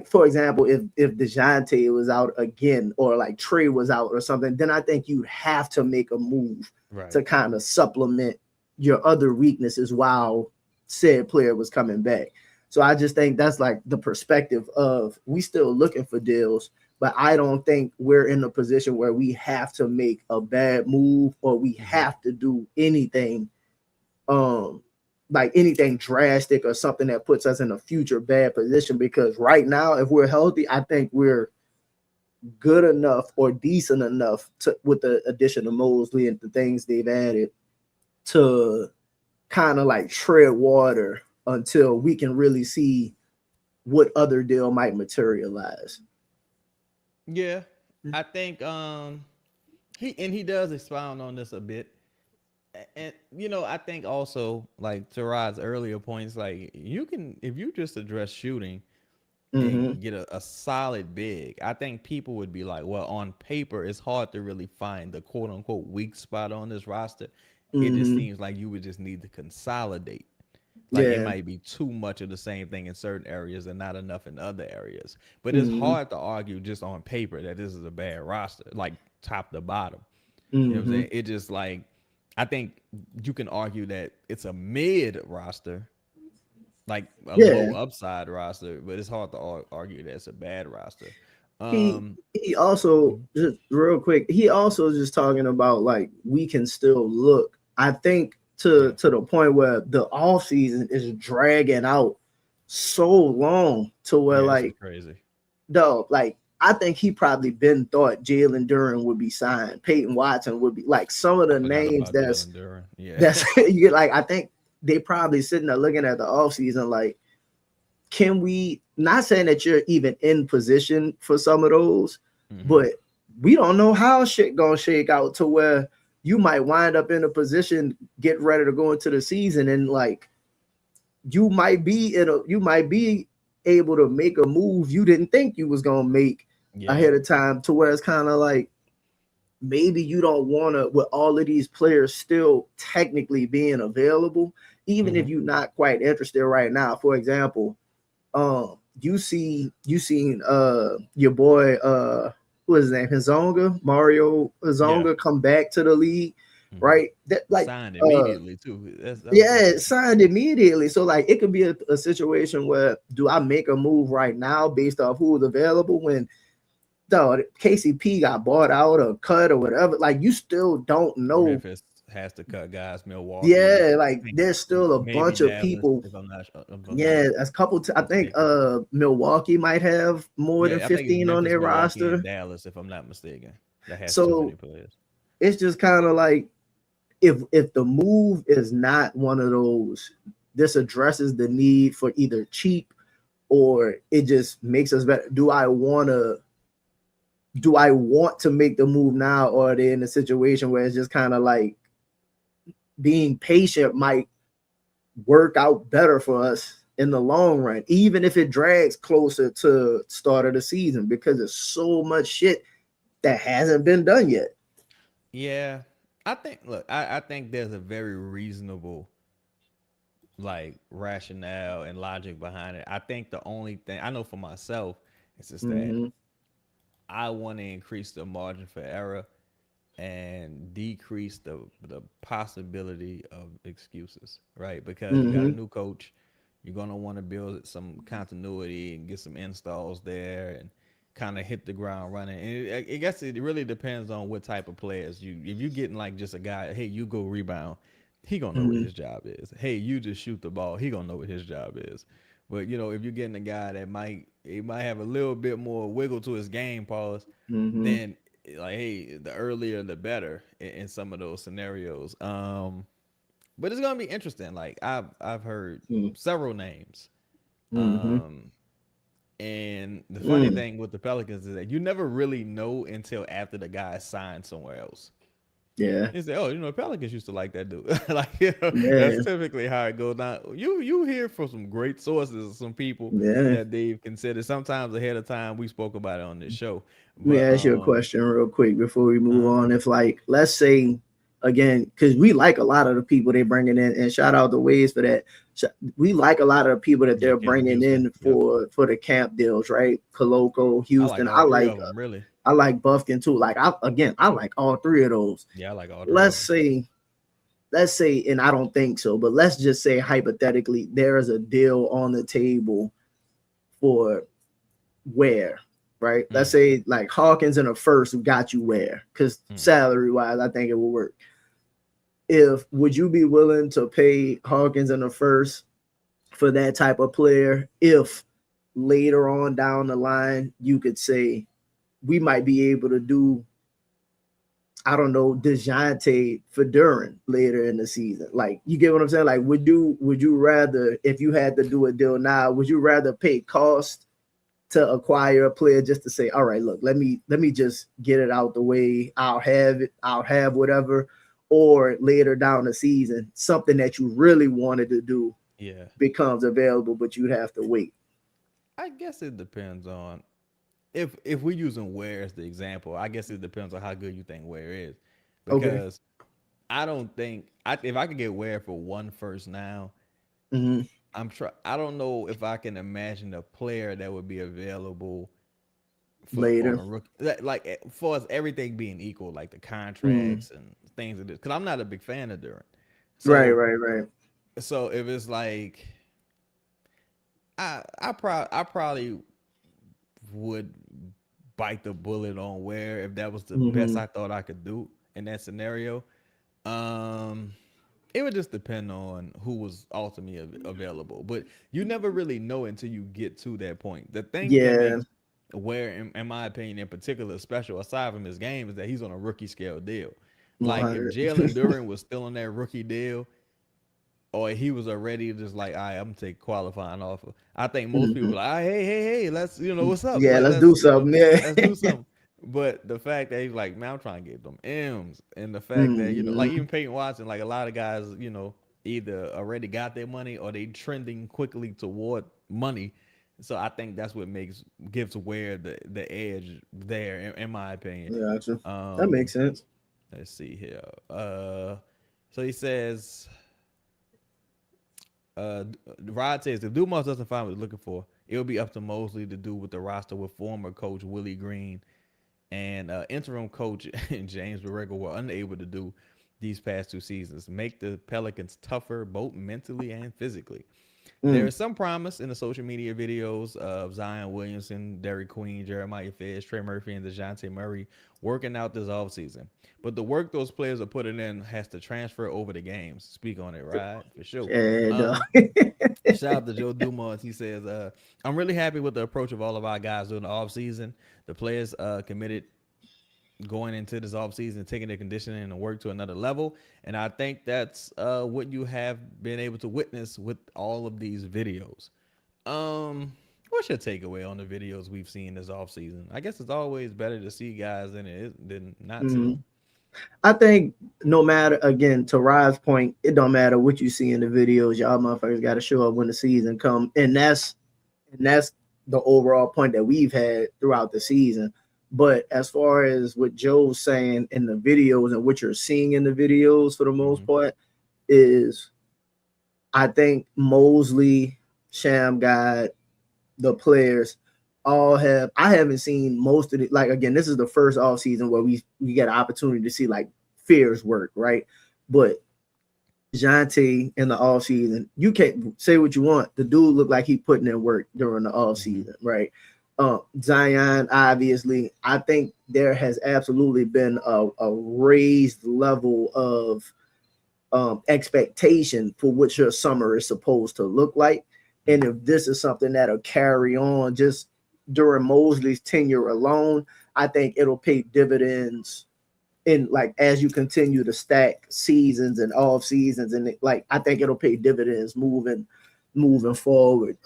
for example, if DeJounte was out again or like Trey was out or something, then I think you'd have to make a move to kind of supplement your other weaknesses while said player was coming back. So I just think that's like the perspective of we still looking for deals, but I don't think we're in a position where we have to make a bad move or we have to do anything um like anything drastic or something that puts us in a future bad position, because right now if we're healthy, I think we're good enough or decent enough to, with the addition of Mosley and the things they've added, to kind of like tread water until we can really see what other deal might materialize. Yeah, I think he does expound on this a bit. And I think also like to Rod's earlier points, like you can, if you just address shooting Mm-hmm. and get a solid big, I think people would be like, well, on paper it's hard to really find the quote unquote weak spot on this roster. It just Mm-hmm. seems like you would just need to consolidate. Like it Yeah. might be too much of the same thing in certain areas and not enough in other areas. But it's Mm-hmm. hard to argue just on paper that this is a bad roster, like top to bottom. You know what I'm Mm-hmm. saying? It just like, I think you can argue that it's a mid roster, like a Yeah. low upside roster, but it's hard to argue that it's a bad roster. he Um, he also, just real quick, he also just talking about like we can still look, I think, to yeah, the point where the off season is dragging out so long to where yeah, this is like, crazy. no, like I think he probably been thought Jalen Duran would be signed, Peyton Watson would be, like some of I the forgot names about that's Jalen Duran. Yeah, that's you get, like I think they probably sitting there looking at the off season like, can we, not saying that you're even in position for some of those, hmm, but we don't know how shit gonna shake out to where you might wind up in a position, get ready to go into the season, and like you might be able to make a move you didn't think you was gonna make yeah, ahead of time, to where it's kind of like maybe you don't want to, with all of these players still technically being available, even if hmm, you're not quite interested right now. For example, you seen your boy what is his name, Hizonga, Mario yeah. Hizonga, come back to the league, Hmm. right? That like Signed immediately too. That was yeah, crazy. it signed immediately. So like it could be a situation where, do I make a move right now based off who's available when KCP got bought out or cut or whatever? Like you still don't know. Memphis has to cut guys. Milwaukee, Yeah, I like think there's still a maybe bunch of Dallas, people. if I'm not Yeah, a couple. I think mistaken. Milwaukee might have more than Yeah, I think it's 15 on Memphis, their Milwaukee, and roster. Dallas, if I'm not mistaken. That has too many So players. it's just kind of like, if the move is not one of those, this addresses the need for either cheap or it just makes us better. Do I want to make the move now, or are they in a situation where it's just kind of like being patient might work out better for us in the long run, even if it drags closer to start of the season, because there's so much shit that hasn't been done yet. Yeah, I think. Look, I think there's a very reasonable like rationale and logic behind it. I think the only thing I know for myself is just that Mm-hmm. I want to increase the margin for error and decrease the possibility of excuses, right? Because you got a Mm-hmm. new coach, you're gonna want to build some continuity and get some installs there and kind of hit the ground running. And I guess it really depends on what type of players you. If you getting like just a guy, hey, you go rebound, he gonna know what Mm-hmm. his job is. Hey, you just shoot the ball, he gonna know what his job is. But if you're getting a guy that might have a little bit more wiggle to his game, pause, Mm-hmm. then like, hey, the earlier the better in some of those scenarios. But it's gonna be interesting. Like I've heard several names. Mm-hmm. Um, and the funny Mm. thing with the Pelicans is that you never really know until after the guy signed somewhere else. Yeah. You say, oh, you know, the Pelicans used to like that dude. Like, you know, Yeah. that's typically how it goes down. You hear from some great sources, some people Yeah. that they've considered sometimes ahead of time. We spoke about it on this show, Let me but ask you a question real quick before we move uh, on. If like, let's say again, because we like a lot of the people they bringing in, and shout out to Waves for that. We like a lot of the people that yeah, they're Cam bringing Houston. in Yep, for the camp deals, right? Coloco, I like Houston. all three of them really. I like Buffkin too. Like I like all three of those. Yeah, I like all three of Let's them. say, and I don't think so, but let's just say hypothetically, there is a deal on the table for where, right? Let's Mm, say like Hawkins in a first who got you where, because mm. salary wise, I think it will work. If would you be willing to pay Hawkins in the first for that type of player? If later on down the line you could say we might be able to do, I don't know, DeJounte for Duran later in the season. Like, you get what I'm saying? Like, would you rather, if you had to do a deal now, would you rather pay cost to acquire a player just to say, all right, look, let me just get it out the way. I'll have whatever, or later down the season, something that you really wanted to do Yeah, becomes available, but you'd have to wait. I guess it depends on if we're using Ware as the example. I guess it depends on how good you think Ware is, Okay. because I don't think if I could get Ware for one first now, Mm-hmm. I don't know if I can imagine a player that would be available for on Later. a rookie, like for us everything being equal, like the Mm. contracts and things of this. Because I'm not a big fan of Durant. Right, So right, right. so if it's like I probably would bite the bullet on Ware if that was the best Mm-hmm. I thought I could do in that scenario. Um, it would just depend on who was ultimately available, but you never really know until you get to that point. The thing that Yeah, makes Ware, in my opinion, in particular, special aside from his game, is that he's on a rookie scale deal. Like if 100. Jalen Duran was still on that rookie deal, or he was already just like, all right, I'm gonna take qualifying offer. I think most people Mhm. are like, hey, let's what's up? Yeah, let's do something. Yeah. Let's do something. But the fact that he's like, man, I'm trying to get them M's, and the fact that like Mhm. even Peyton Watson, like a lot of guys, either already got their money or they trending quickly toward money. So I think that's what gives Ware the edge there, in my opinion. Yeah, gotcha. That Um, makes sense. let's see here. So he says. Rod says if Dumars doesn't find what he's looking for, it'll be up to Mosley to do with the roster with former coach Willie Green and interim coach James Borrego were unable to do these past 2 seasons. Make the Pelicans tougher, both mentally and physically. There Mm. is some promise in the social media videos of Zion Williamson, Derik Queen, Jeremiah Fez, Trey Murphy, and DeJounte Murray working out this offseason. But the work those players are putting in has to transfer over the games. Speak on it, right? For sure. And Shout out to Joe Dumars. He says, I'm really happy with the approach of all of our guys during the offseason. The players committed going into this offseason, taking their conditioning and work to another level. And I think that's what you have been able to witness with all of these videos. What's your takeaway on the videos we've seen this offseason? I guess it's always better to see guys in it than not see them. mm, I think no matter, again, to Rod's point, it don't matter what you see in the videos. Y'all motherfuckers got to show up when the season come, and that's the overall point that we've had throughout the season. But as far as what Joe's saying in the videos and what you're seeing in the videos for the most Mm-hmm. part is, I think Mosley, Sham God, the players all have. I haven't seen most of it. Like, again, this is the first off season where we get an opportunity to see like Fear's work, right? But Jonte in the off season, you can't say what you want. The dude looked like he putting in work during the off season, right? Zion, obviously, I think there has absolutely been a raised level of expectation for what your summer is supposed to look like. And if this is something that'll carry on just during Mosley's tenure alone, I think it'll pay dividends in like as you continue to stack seasons and off seasons, and like I think it'll pay dividends moving forward.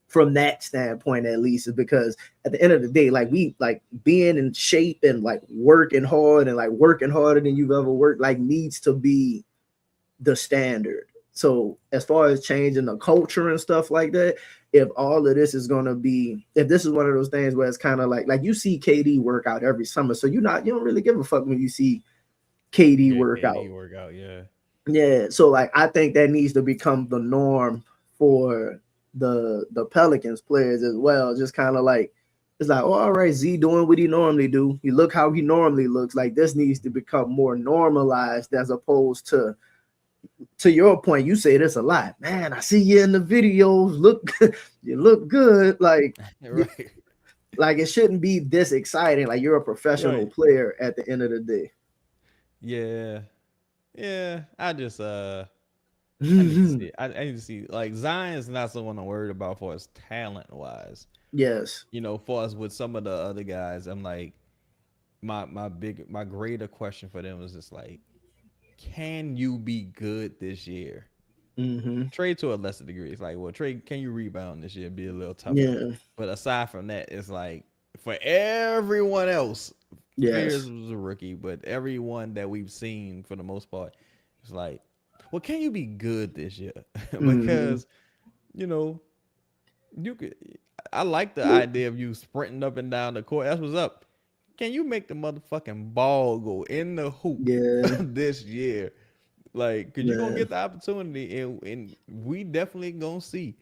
From that standpoint, at least, is because at the end of the day, like we like being in shape and like working hard and like working harder than you've ever worked, like needs to be the standard. So as far as changing the culture and stuff like that, if all of this is going to be, if this is one of those things where it's kind of like you see KD work out every summer, so you don't really give a fuck when you see KD work out. Yeah. So like I think that needs to become the norm for the Pelicans players as well. Just kind of like it's like, oh, all right, Z doing what he normally do. You look how he normally looks. Like this needs to become more normalized as opposed to your point. You say this a lot, man. I see you in the videos. You look good. Like, right. Like it shouldn't be this exciting. Like you're a professional player at the end of the day. Yeah. I just I need to see. Like Zion's not someone I'm worried about for his talent wise. Yes. For us with some of the other guys, I'm like my greater question for them is just like, can you be good this year? Trade to a lesser degree. It's like, well, trade. Can you rebound this year? Be a little tougher. Yeah. But aside from that, it's like for everyone else, Spears was a rookie, but everyone that we've seen for the most part, it's like, well, can you be good this year? Because you could. I like the idea of you sprinting up and down the court. That's what's up. Can you make the motherfucking ball go in the hoop this year? Like, cause you're gonna get the opportunity, and we definitely gonna see.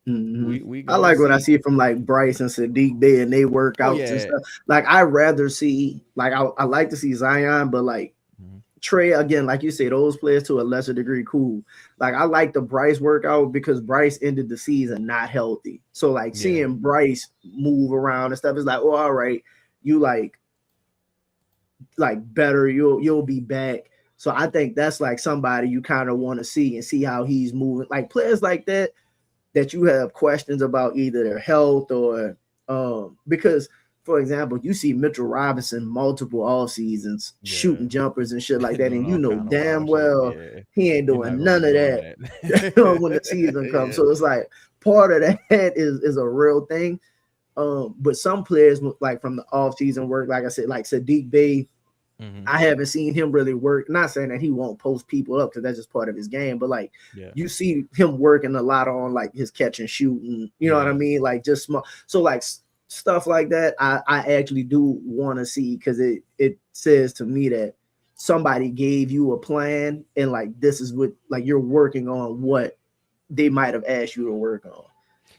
We I like what I see from like Bryce and Sadiq Bey and they workouts and stuff. Like I rather see, like I like to see Zion, but like Trey again, like you say, those players to a lesser degree, cool. Like I like the Bryce workout because Bryce ended the season not healthy. So like seeing Bryce move around and stuff is like, oh, all right, you like better, you'll be back. So I think that's like somebody you kind of want to see and see how he's moving. Like players like that you have questions about either their health or because for example, you see Mitchell Robinson multiple all seasons shooting jumpers and shit like that, and you know damn well he ain't doing none of that when the season comes. So it's like part of that is a real thing. But some players like from the off-season work, like I said, like Sadiq Bey, I haven't seen him really work. Not saying that he won't post people up because that's just part of his game, but like you see him working a lot on like his catch and shooting. You know what I mean? Like just small. So like stuff like that, I actually do want to see because it says to me that somebody gave you a plan and like this is what like you're working on what they might have asked you to work on.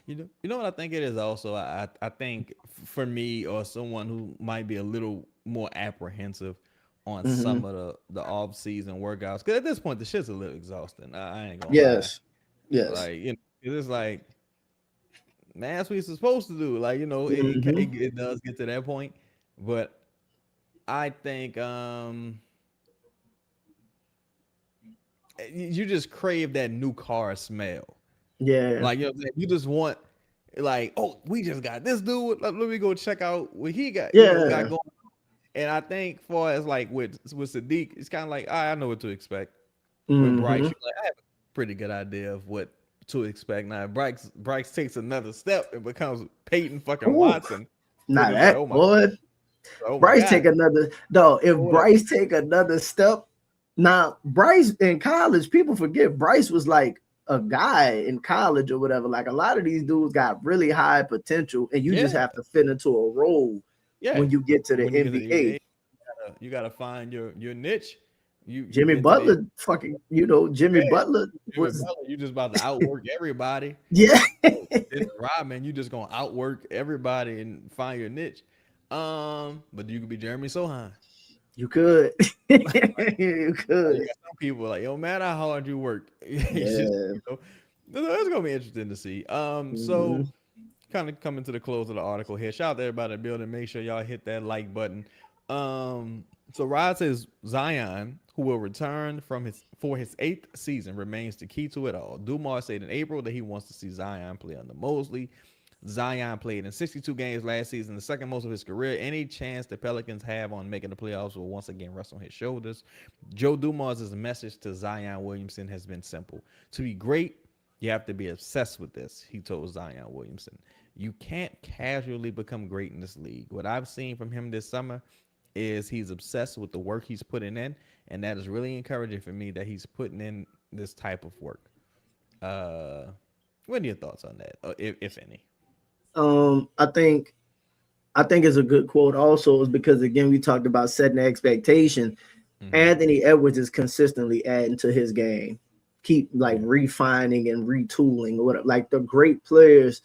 You know what I think it is also. I think for me or someone who might be a little more apprehensive on some of the off season workouts, because at this point the shit's a little exhausting. I ain't gonna lie. Like it's like, man, that's what you're supposed to do. Like it does get to that point, but I think you just crave that new car smell. Like you just want like, oh, we just got this dude. Let me go check out what he got. Got going. And I think for as like with Sadiq, it's kind of like I know what to expect. With Bryce, like, I have a pretty good idea of what to expect. Now, Bryce takes another step and becomes Peyton fucking Watson. Not that boy. Bryce take another though. If Bryce take another step, now Bryce in college, people forget Bryce was like a guy in college or whatever. Like a lot of these dudes got really high potential, and you just have to fit into a role. When you get to the NBA, you gotta find your niche. Jimmy Butler, fucking, Jimmy Butler was. You just about to outwork everybody. Rodman, you just gonna outwork everybody and find your niche. But you could be Jeremy Sohan. You could. You could. You got some people like, no matter how hard you work, it's gonna be interesting to see. So kind of coming to the close of the article here. Shout out to everybody in the building. Make sure y'all hit that like button. So Rod says Zion, who will return for his 8th season, remains the key to it all. Dumars said in April that he wants to see Zion play under Mosley. Zion played in 62 games last season, the second most of his career. Any chance the Pelicans have on making the playoffs will once again rest on his shoulders. Joe Dumars' message to Zion Williamson has been simple. To be great, you have to be obsessed with this, he told Zion Williamson. You can't casually become great in this league. What I've seen from him this summer is he's obsessed with the work he's putting in, and that is really encouraging for me that he's putting in this type of work. What are your thoughts on that, if any? I think it's a good quote also is because again we talked about setting the expectation. Anthony Edwards is consistently adding to his game, keep like refining and retooling or whatever. Like the great players,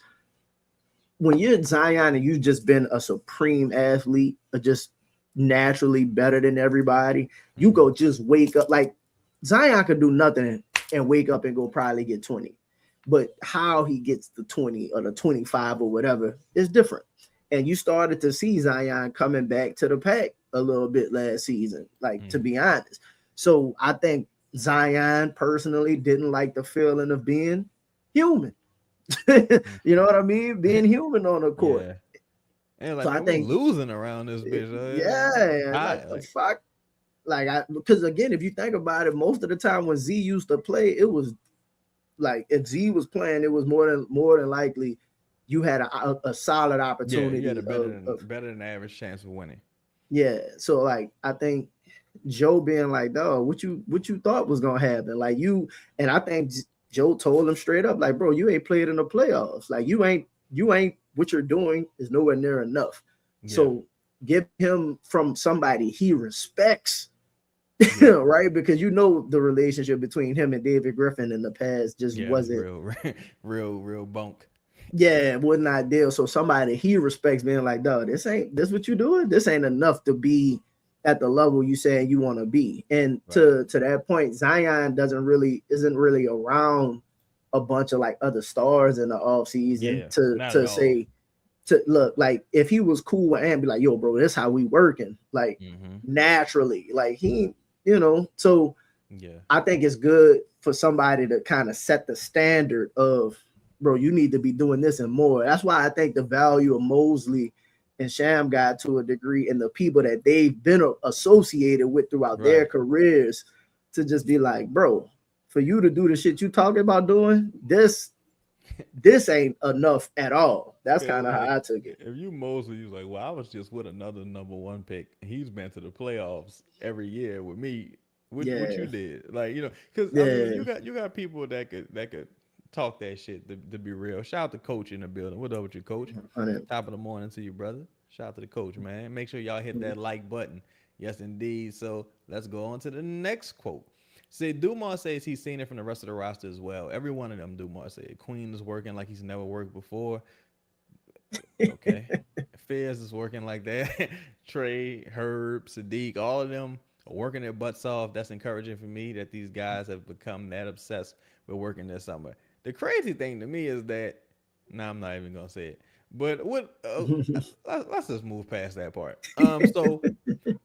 when you're Zion and you've just been a supreme athlete, or just naturally better than everybody, you go just wake up. Like Zion could do nothing and wake up and go probably get 20. But how he gets the 20 or the 25 or whatever is different. And you started to see Zion coming back to the pack a little bit last season, like to be honest. So I think Zion personally didn't like the feeling of being human. You know what I mean? Being human on the court. Yeah. And like, So I think losing around this bitch. Yeah, like the fuck. Like because again, if you think about it, most of the time when Z used to play, it was like if Z was playing, it was more than likely you had a solid opportunity. Yeah, you had a better than average chance of winning. Yeah, so like I think Joe being like, dog, what you thought was gonna happen? Like you, and I think Joe told him straight up, like, bro, you ain't played in the playoffs. Like you ain't what you're doing is nowhere near enough. Yeah. So give him from somebody he respects. Yeah. Right, because you know the relationship between him and David Griffin in the past just wasn't real bunk. Yeah, it was not ideal. So somebody he respects being like, dog, this what you doing? This ain't enough to be at the level you saying you want to be. And to that point, Zion isn't really around a bunch of like other stars in the offseason to say to look like if he was cool with Ant, be like, yo, bro, this how we working. Like naturally, like he. So I think it's good for somebody to kind of set the standard of, bro, you need to be doing this and more. That's why I think the value of Mosley and Sham got to a degree and the people that they've been associated with throughout their careers to just be like, bro, for you to do the shit you talking about doing, this ain't enough at all. That's kind of how I took it. If you Mosley, you was like, well, I was just with another number one pick. He's been to the playoffs every year with me. What you did, like because I mean, you got people that could talk that shit to be real. Shout out to Coach in the building. What up with you, Coach? Top of the morning to you, brother. Shout out to the Coach, man. Make sure y'all hit that like button. Yes, indeed. So let's go on to the next quote. Dumars says he's seen it from the rest of the roster as well. Every one of them, Dumars said. Queen is working like he's never worked before. Okay. Fairs is working like that. Trey, Herb, Sadiq, all of them are working their butts off. That's encouraging for me that these guys have become that obsessed with working this summer. The crazy thing to me is that, I'm not even going to say it. But let's just move past that part. So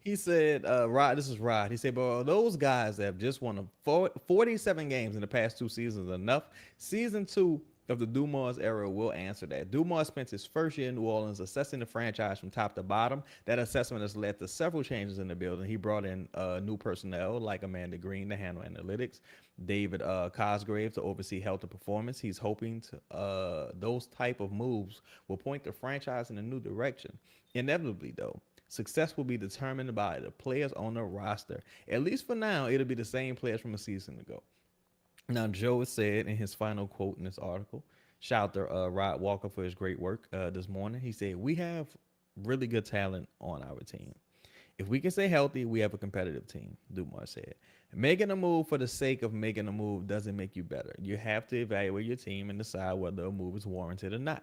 he said, Rod, this is Rod. He said, bro, those guys that have just won 47 games in the past 2 seasons enough. Season 2 of the Dumars era will answer that. Dumars spent his first year in New Orleans assessing the franchise from top to bottom. That assessment has led to several changes in the building. He brought in new personnel like Amanda Green to handle analytics, David Cosgrave to oversee health and performance. He's hoping to those type of moves will point the franchise in a new direction. Inevitably, though, success will be determined by the players on the roster. At least for now, it'll be the same players from a season ago. Now, Joe said in his final quote in this article, shout out to Rod Walker for his great work this morning. He said, we have really good talent on our team. If we can stay healthy, we have a competitive team, Dumars said. Making a move for the sake of making a move doesn't make you better. You have to evaluate your team and decide whether a move is warranted or not,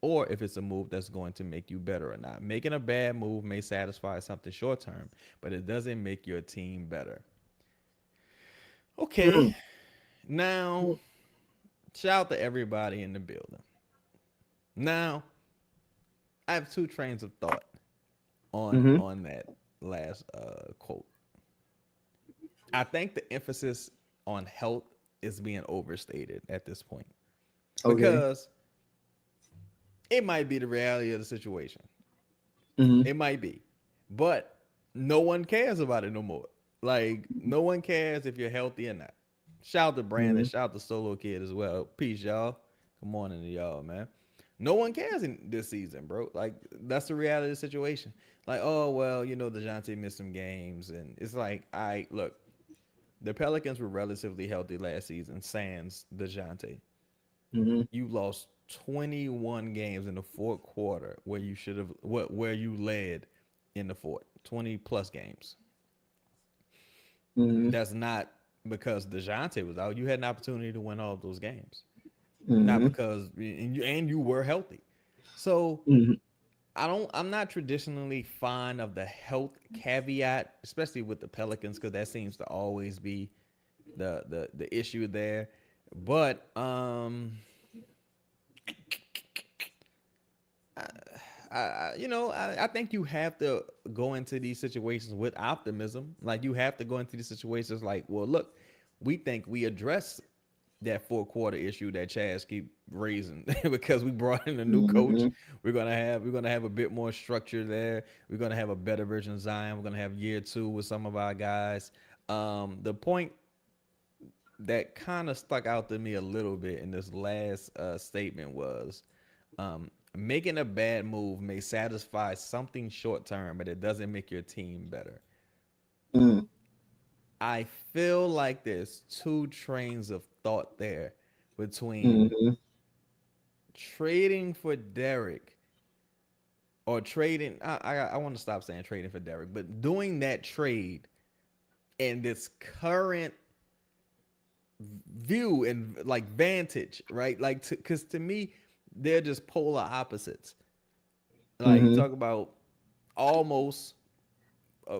or if it's a move that's going to make you better or not. Making a bad move may satisfy something short term, but it doesn't make your team better. Okay. Now, shout out to everybody in the building. Now, I have 2 trains of thought on that last quote. I think the emphasis on health is being overstated at this point. Because it might be the reality of the situation. Mhm. It might be, but no one cares about it no more. Like no one cares if you're healthy or not. Shout out to Brandon. Mhm. Shout out to Solo Kid as well. Peace, y'all. Good morning to y'all, man. No one cares in this season, bro. Like that's the reality of the situation. Like, oh well, DeJounte missed some games, and it's like, I look. The Pelicans were relatively healthy last season. Sans DeJounte, Mhm. you lost 21 games in the fourth quarter where you should have where you led in the fourth 20 plus games. Mhm. That's not because DeJounte was out. You had an opportunity to win all of those games, not Mhm. because and you were healthy. So Mhm. I'm not traditionally fond of the health caveat, especially with the Pelicans, because that seems to always be the issue there. But I think you have to go into these situations with optimism. Like you have to go into these situations like, well, look, we think we address that fourth quarter issue that Chaz keep raising because we brought in a new coach. Mhm. We're gonna have a bit more structure there. We're gonna have a better version of Zion. We're gonna have year two with some of our guys. The point that kind of stuck out to me a little bit in this last statement was making a bad move may satisfy something short term, but it doesn't make your team better. Mhm. I feel like there's two trains of thought there between Mhm. trading for Derik or trading. I want to stop saying trading for Derik, but doing that trade in this current view and like vantage, right? Like, because to me, they're just polar opposites. Like you Mhm. talk about almost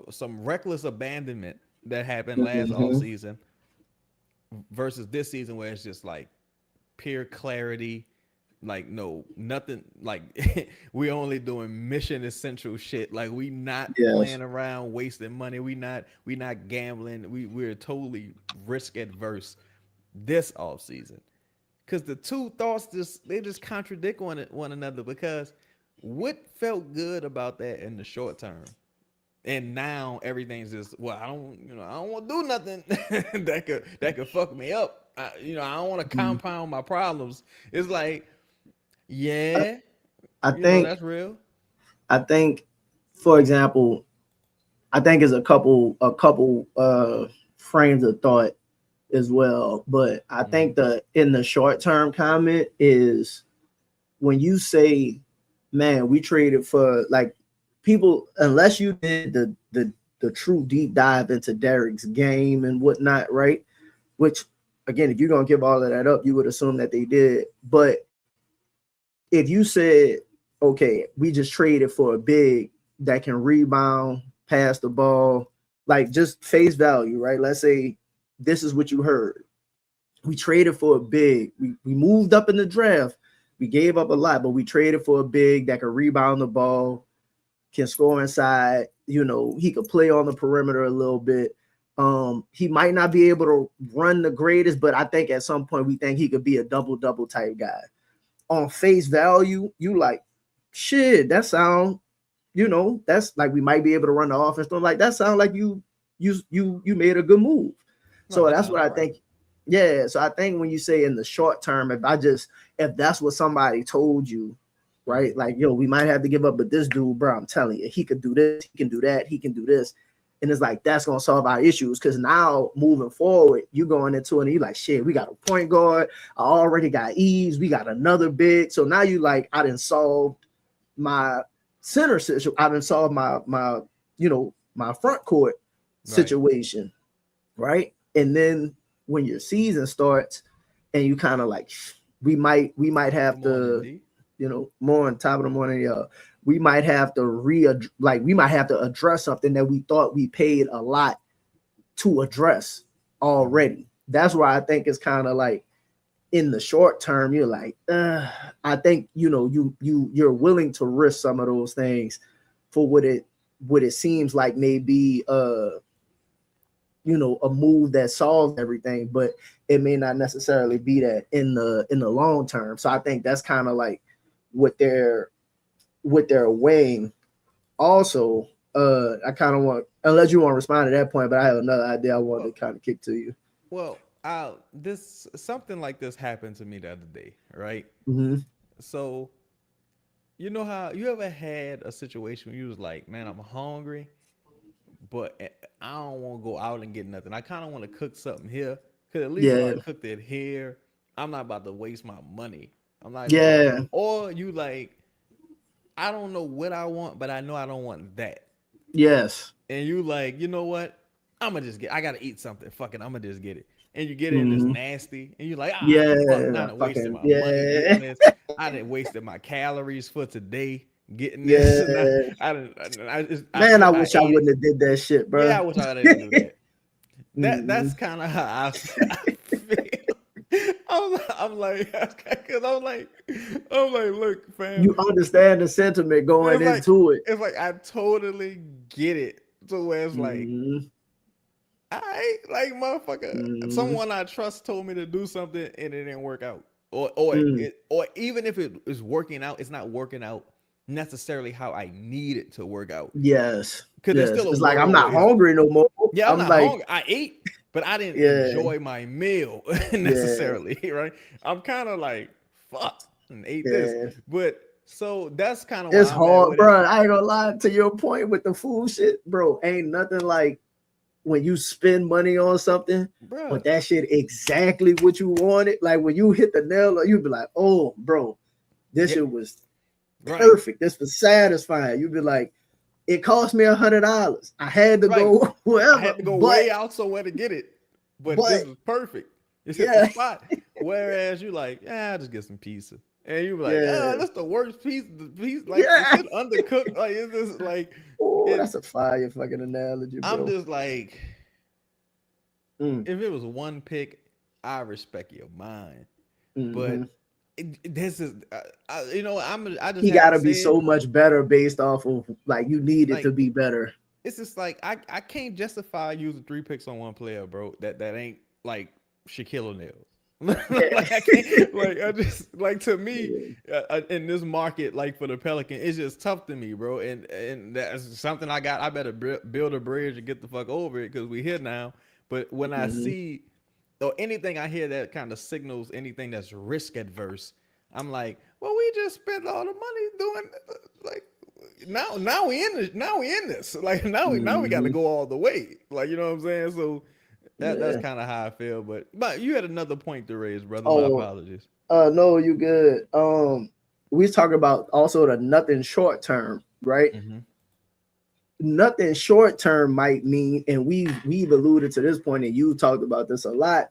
some reckless abandonment that happened last Mhm. offseason versus this season where it's just like pure clarity. Like no, nothing. Like we only doing mission essential shit. Like we not Yes. playing around, wasting money. We not gambling. We're totally risk adverse this off season. Because the two thoughts just contradict one another. Because what felt good about that in the short term, and now everything's just, well, I don't want to do nothing that could fuck me up. I don't want to Mhm. compound my problems. It's like, I, yeah, I think that's real. I think, for example, I think is a couple frames of thought as well. But I Mm-hmm. think the in the short term comment is when you say, man, we traded for like people, unless you did the true deep dive into Derek's game and whatnot, right? Which again, if you're gonna give all of that up, you would assume that they did. But if you said, okay, we just traded for a big that can rebound, pass the ball, like just face value, right? Let's say this is what you heard. We traded for a big. We moved up in the draft. We gave up a lot, but we traded for a big that can rebound the ball, can score inside. He could play on the perimeter a little bit. He might not be able to run the greatest, but I think at some point we think he could be a double-double type guy. On face value, you like, shit, that sound, that's like we might be able to run the offense. Like that sound like you made a good move. No, So that that's sounds what I about right. think. Yeah. So I think when you say in the short term, if that's what somebody told you, Mm-hmm. right? Like, we might have to give up, but this dude, bro, I'm telling you, he could do this, he can do that, he can do this. And it's like that's gonna solve our issues because now moving forward, you going into it and you like, shit, we got a point guard. I already got Eves. We got another big. So now you like, I didn't solve my center situation. I didn't solve my front court Right. situation, right? And then when your season starts, and you kind of like, we might Good have morning, to, D. more on top of the morning, we might have to we might have to address something that we thought we paid a lot to address Mm-hmm. already. That's why I think it's kind of like in the short term, you're like, I think you're willing to risk some of those things for what it seems like may be a move that solves everything, but it may not necessarily be that in the long term. So I think that's kind of like what they're weighing. Also, I kind of want, unless you want to respond to that point, but I have another idea I want to kind of kick to you. Well, this something like this happened to me the other day, right? Mm-hmm. So, you know how you ever had a situation where you was like, man, I'm hungry, but I don't want to go out and get nothing. I kind of want to cook something here, because at least if Yeah. I cooked it here, I'm not about to waste my money. I'm not. Yeah. Or you like, I don't know what I want, but I know I don't want that. Yes. And you like, you know what? I gotta eat something. Fuck it, I'm gonna just get it. And you get it and it's Mhm. nasty. And you're like, Yeah. fuck, I done wasted my money getting this. I done wasted my calories for today getting this. Yeah. I wish I ate it. wouldn't have did that shit, bro. Yeah, I wish I didn't do that. That's Mhm. kind of how I feel. I'm like, because I'm like, look, fam. You understand the sentiment going into it. It's like I totally get it. To where it's like, Mhm. I like motherfucker. Mhm. Someone I trust told me to do something and it didn't work out, or Mm. or even if it is working out, it's not working out necessarily how I need it to work out. Yes. Because Yes. there's still a It's like I'm world not where hungry no more. yeah, I'm not like, hungry. I ate, but I didn't Yeah. enjoy my meal necessarily, right? I'm kind of like, fuck, and ate Yeah. this. But so that's kind of It's why I'm at hard, with bro. it. I ain't gonna lie, to your point with the food shit, bro. Ain't nothing like when you spend money on something, Bro. but that shit exactly what you wanted. Like when you hit the nail, you'd be like, "Oh, bro, this shit was Right. perfect. This was satisfying." You'd be like, "It cost me $100. I had to go wherever. I had to go but, way out somewhere to get it, but this was perfect. It's hit Yeah. the spot. Whereas you like, yeah, I'll just get some pizza, and you be like, Yeah. that's the worst piece. The piece like Yeah. the shit undercooked. Like it's just like, Oh, that's a fire fucking analogy, bro. I'm just like, Mm. if it was one pick, I respect your mind, Mhm. but this is, you know, I just He have got to to be say so it. much better based off of like you need it Like, to be better. It's just like I can't justify using 3 picks on one player, bro. That ain't like Shaquille O'Neal. Like I can't, like I just like, to me in this market, like for the Pelican, it's just tough to me, bro. And that's something I better build a bridge and get the fuck over it, because we here now. But when I Mhm. see or anything I hear that kind of signals anything that's risk adverse, I'm like, well, we just spent all the money doing like. Now we in this. Like now we got to Mhm. go all the way. Like, you know what I'm saying? So that's Yeah. kind of how I feel. But you had another point to raise, brother. My Oh, apologies. no, you good. We talk about also the nothing short term, right? Mm-hmm. Nothing short term might mean, and we've alluded to this point, and you talked about this a lot.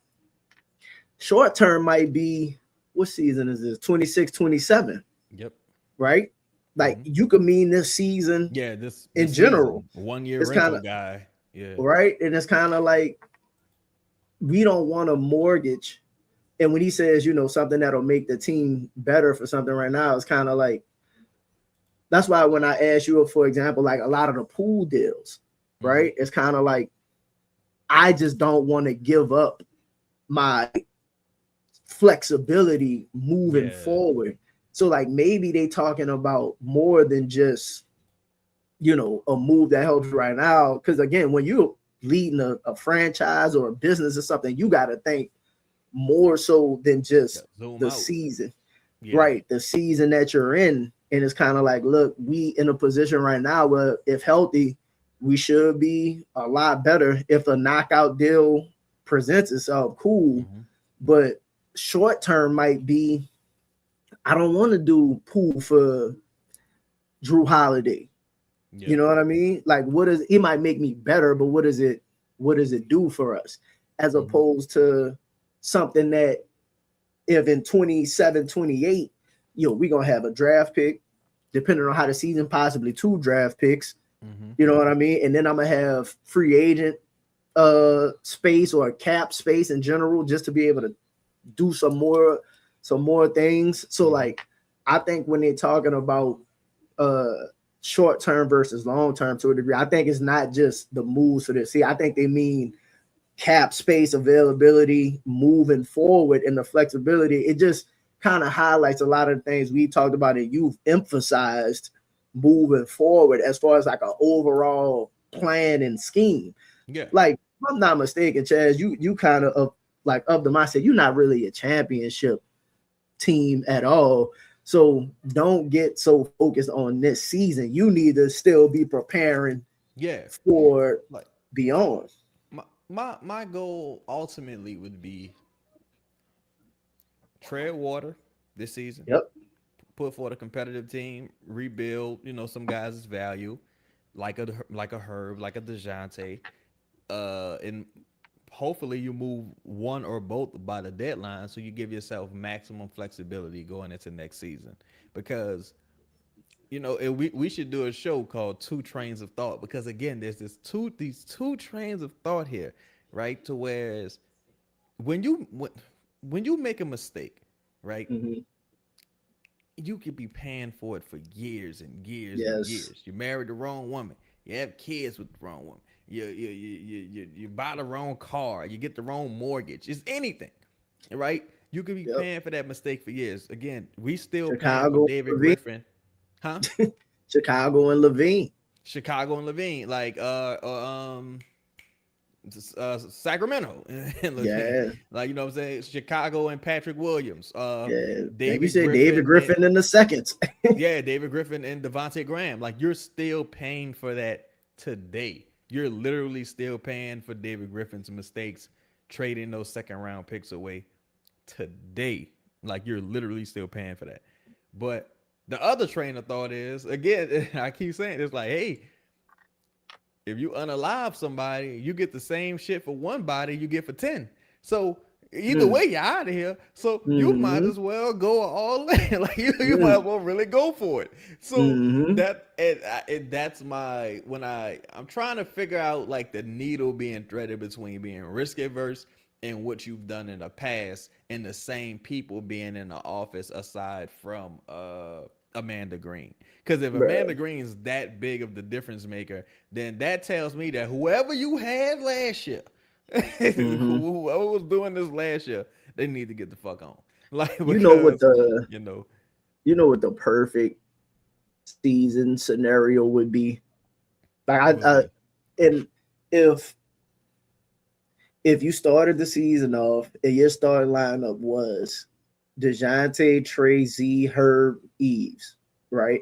Short term might be, what season is this? 26, 27, Yep. right? Like you could mean this season, Yeah, this in season, general. 1 year It's rental kind of guy. Yeah. right, and it's kind of like we don't want to mortgage. And when he says, something that'll make the team better for something right now, it's kind of like, that's why when I asked you, for example, like a lot of the pool deals, right? It's kind of like, I just don't want to give up my flexibility moving forward. So like maybe they talking about more than just, a move that helps right now. Because again, when you're leading a franchise or a business or something, you got to think more so than just the season, right? The season that you're in. And it's kind of like, look, we in a position right now where if healthy, we should be a lot better. If a knockout deal presents itself, cool. But short term might be, I don't want to do pool for Drew Holiday. You know what I mean? Like, it might make me better, but what does it do for us? As opposed to something that if in 27, 28, we're going to have a draft pick, depending on how the season, possibly 2 draft picks. You know what I mean? And then I'm going to have free agent space or cap space in general, just to be able to do some more things. So like, I think when they're talking about short term versus long term to a degree, I think it's not just the moves for this. See, I think they mean cap space availability moving forward and the flexibility. It just kind of highlights a lot of the things we talked about and you've emphasized moving forward as far as like an overall plan and scheme. Yeah. Like, if I'm not mistaken, Chaz, you kind of like of the mindset, you're not really a championship team at all. So don't get so focused on this season. You need to still be preparing for like beyond. My goal ultimately would be tread water this season. Yep. Put forth a competitive team, rebuild, some guys' value, like a Herb, like a DeJounte, and hopefully you move one or both by the deadline, so you give yourself maximum flexibility going into next season. Because we should do a show called Two Trains of Thought, because again, there's these two trains of thought here, right? To whereas when you make a mistake, right? Mm-hmm. You could be paying for it for years and years Yes. and years. You married the wrong woman. You have kids with the wrong woman. You buy the wrong car. You get the wrong mortgage. It's anything, right? You could be paying for that mistake for years. Again, we still paying for David Griffin, huh? Chicago and Levine. Like Sacramento and Levine. Like, you know what I'm saying? Chicago and Patrick Williams. David Griffin in the seconds. David Griffin and Devontae Graham. Like, you're still paying for that today. You're literally still paying for David Griffin's mistakes, trading those second round picks away today. Like, you're literally still paying for that. But the other train of thought is, again, I keep saying, it's like, hey, if you unalive somebody, you get the same shit for one body you get for 10. So either way, you're out of here. So you might as well go all in. Like, you might as well really go for it. So that's my, I'm trying to figure out like the needle being threaded between being risk averse and what you've done in the past, and the same people being in the office aside from Amanda Green. Because if Amanda Green is that big of the difference maker, then that tells me that whoever you had last year, whoever was doing this last year, they need to get the fuck on. Like, because, you know what the perfect season scenario would be. Like, and if you started the season off and your starting lineup was DeJounte, Trey, Z, Herb, Eves, right?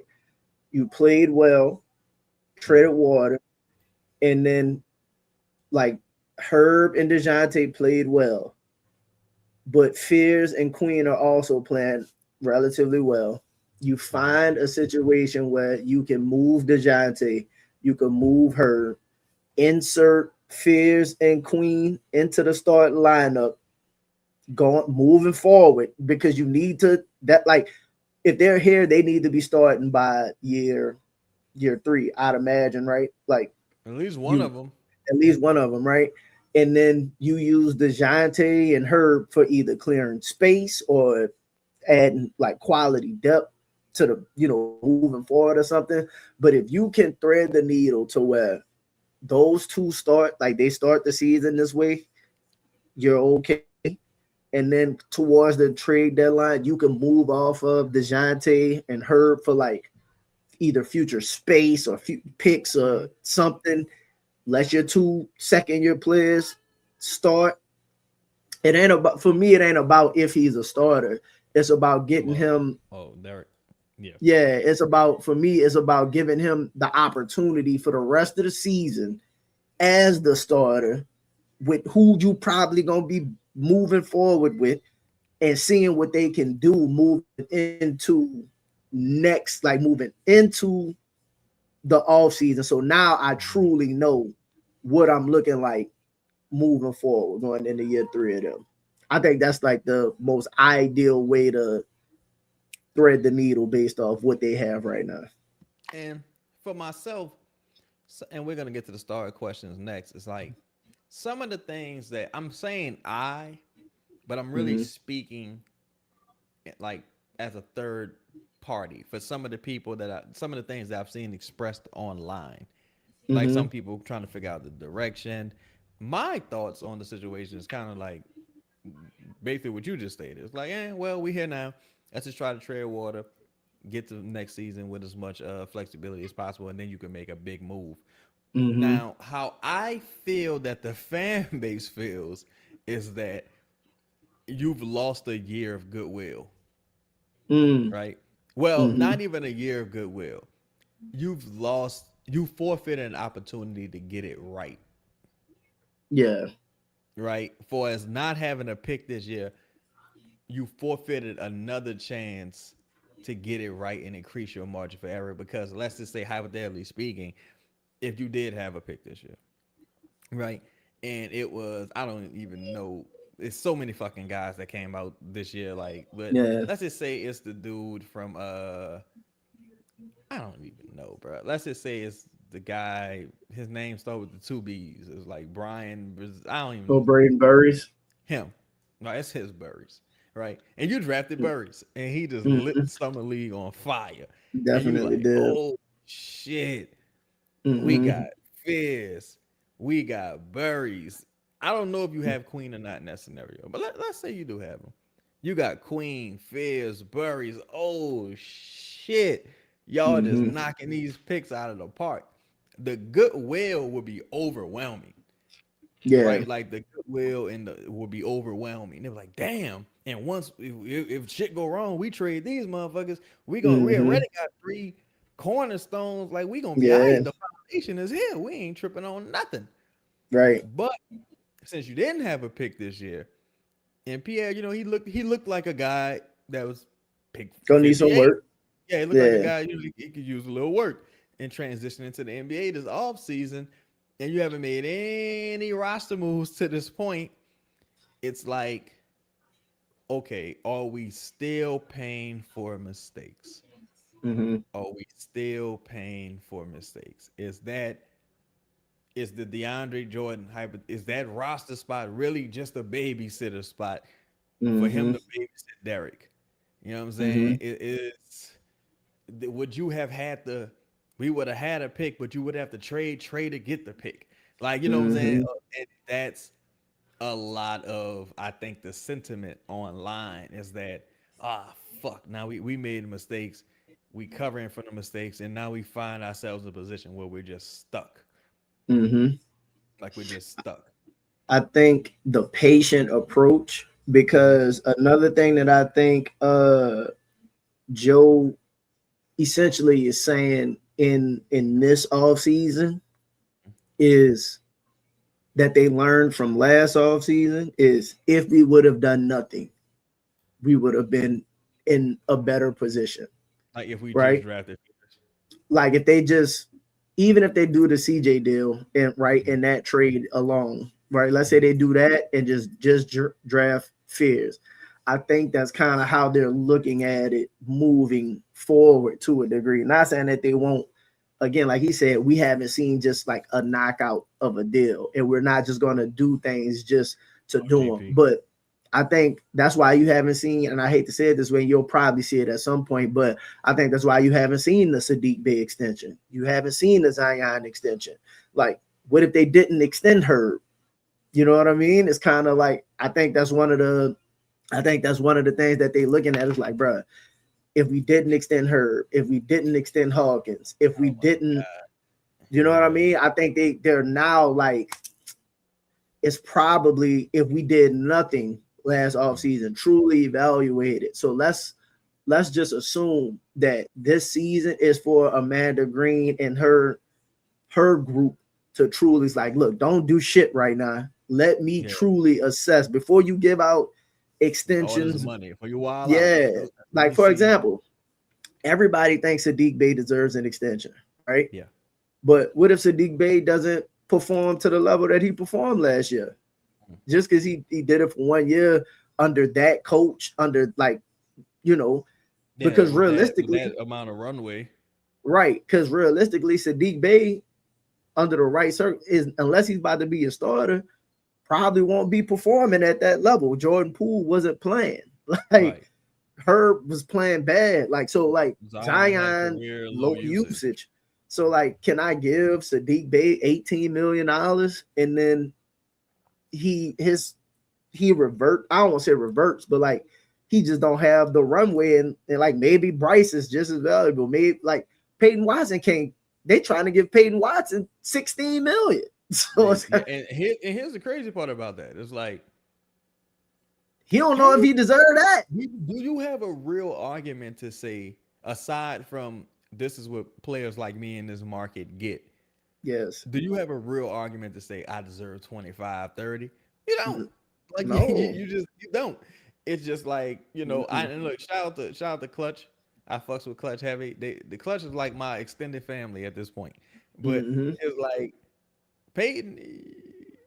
You played well, treaded water, and then like Herb and DeJounte played well, but Fears and Queen are also playing relatively well. You find a situation where you can move DeJounte, you can move Herb, insert Fears and Queen into the starting lineup, moving forward, because you need to, that, like, if they're here, they need to be starting by year 3, I'd imagine, right? Like, at least one of them, right? And then you use DeJounte and Herb for either clearing space or adding like quality depth to the, moving forward or something. But if you can thread the needle to where those two start the season this way, you're okay. And then towards the trade deadline, you can move off of DeJounte and Herb for like either future space or picks or something. Let your 2 second-year players start. It ain't about if he's a starter. It's about getting him. Oh, Derik. Yeah. Yeah, it's about giving him the opportunity for the rest of the season as the starter with who you probably gonna be moving forward with, and seeing what they can do moving into the off season. So now I truly know what I'm looking like moving forward going into year 3 of them. I think that's like the most ideal way to thread the needle based off what they have right now. And for myself, and we're gonna get to the star questions next, it's like some of the things that I'm saying but I'm really speaking like as a third party for some of the people some of the things that I've seen expressed online. Like some people trying to figure out the direction. My thoughts on the situation is kind of like basically what you just stated. It's like, well, we here now. Let's just try to tread water, get to next season with as much flexibility as possible, and then you can make a big move. Mm-hmm. Now, how I feel that the fan base feels is that you've lost a year of goodwill, Mm. right? Well, Mm-hmm. not even a year of goodwill. You forfeited an opportunity to get it right, Yeah. right? For as not having a pick this year, you forfeited another chance to get it right and increase your margin for error. Because let's just say, hypothetically speaking, if you did have a pick this year, right? And it was, I don't even know. It's so many fucking guys that came out this year. Like, but Yeah. let's just say it's the dude from I don't even know, bro. Let's just say it's the guy. His name started with the two B's. It's like Brian. I don't Oh, even Braden Burries. him. No, it's his Burries, right? And you drafted Burries, and he just lit Mm-hmm. the summer league on fire. And you Definitely like, did. oh shit, we Mm-hmm. got Fizz, we got Burries. I don't know if you have Queen or not in that scenario, but let's say you do have him. You got Queen, Fizz, Burries. Oh shit, y'all just Mm-hmm. knocking these picks out of the park. The goodwill would be overwhelming, Yeah. right? Like the goodwill and the will be overwhelming. They're like, damn. And once if shit go wrong, we trade these motherfuckers. We Mm-hmm. already got three cornerstones. Like we gonna be all Yeah. right. The foundation is here. We ain't tripping on nothing. Right. But since you didn't have a pick this year, and Pierre, he looked like a guy that was picked Gonna need some 58. work. Yeah, he looked like a Yeah. guy usually he could use a little work and transition into the NBA this off season, and you haven't made any roster moves to this point. It's like, okay, are we still paying for mistakes? Mm-hmm. Are we still paying for mistakes? Is the DeAndre Jordan hype? Is that roster spot really just a babysitter spot for him Mm-hmm. to babysit Derik? You know what I'm Mm-hmm. saying? Would you have had we would have had a pick, but you would have to trade to get the pick. Like, you know what I'm saying? Mm-hmm. And that's a lot of, I think, the sentiment online is that, ah, fuck, now we made mistakes. We covering for the mistakes, and now we find ourselves in a position where we're just stuck. Mm-hmm. Like we're just stuck. I think the patient approach, Mm-hmm. because another thing that I think Joe essentially is saying in this off season is that they learned from last off season is if we would have done nothing, we would have been in a better position, Like if we just right? drafted. Like if they just even if they do the CJ deal and right in that trade alone, right? Let's say Mm-hmm. they do that and just draft Fears. I think that's kind of how they're looking at it moving forward to a degree. Not saying that they won't. Again, like he said, we haven't seen just like a knockout of a deal, and we're not just going to do things just to Oh, do them. GP. But I think that's why you haven't seen, and I hate to say it this way, you'll probably see it at some point, but I think that's why you haven't seen the Sadiq Bey extension. You haven't seen the Zion extension. Like, what if they didn't extend Herb? You know what I mean? It's kind of like I think that's one of the things that they looking at is like, bro, if we didn't extend Herb, if we didn't extend Hawkins, if we Oh my didn't, god. you know what I Yeah. mean? I think they're now like it's probably if we did nothing last offseason, truly evaluated. So let's just assume that this season is for Amanda Green and her group to truly like, look, don't do shit right now. Let me Yeah. truly assess before you give out All this extensions. money for you wild out. Yeah. Let Like me for see. example, everybody thinks Sadiq Bey deserves an extension, right? Yeah. But what if Sadiq Bey doesn't perform to the level that he performed last year? Just because he did it for 1 year under that coach, under like, you know, Yeah. because With that realistically, amount of runway. right, because realistically, Sadiq Bey under the right circle is unless he's about to be a starter, probably won't be performing at that level. Jordan Poole wasn't playing. Like Right. Herb was playing bad. Like so, like Zion had Zion career low low usage. usage. So like, can I give Sadiq Bey $18 million and then he revert? I don't want to say reverts, but like he just don't have the runway, and like maybe Bryce is just as valuable. Maybe like Peyton Watson can't. They trying to give Peyton Watson $16 million. So and here's the crazy part about that. It's like he don't know if he deserved that. Do you have a real argument to say, aside from this is what players like me in this market get? Yes. Do you have a real argument to say I deserve 25, 30? You don't. Like No. you don't. It's just like, you know, and look, shout out to Clutch. I fucks with Clutch heavy. The Clutch is like my extended family at this point. But it's like, Peyton,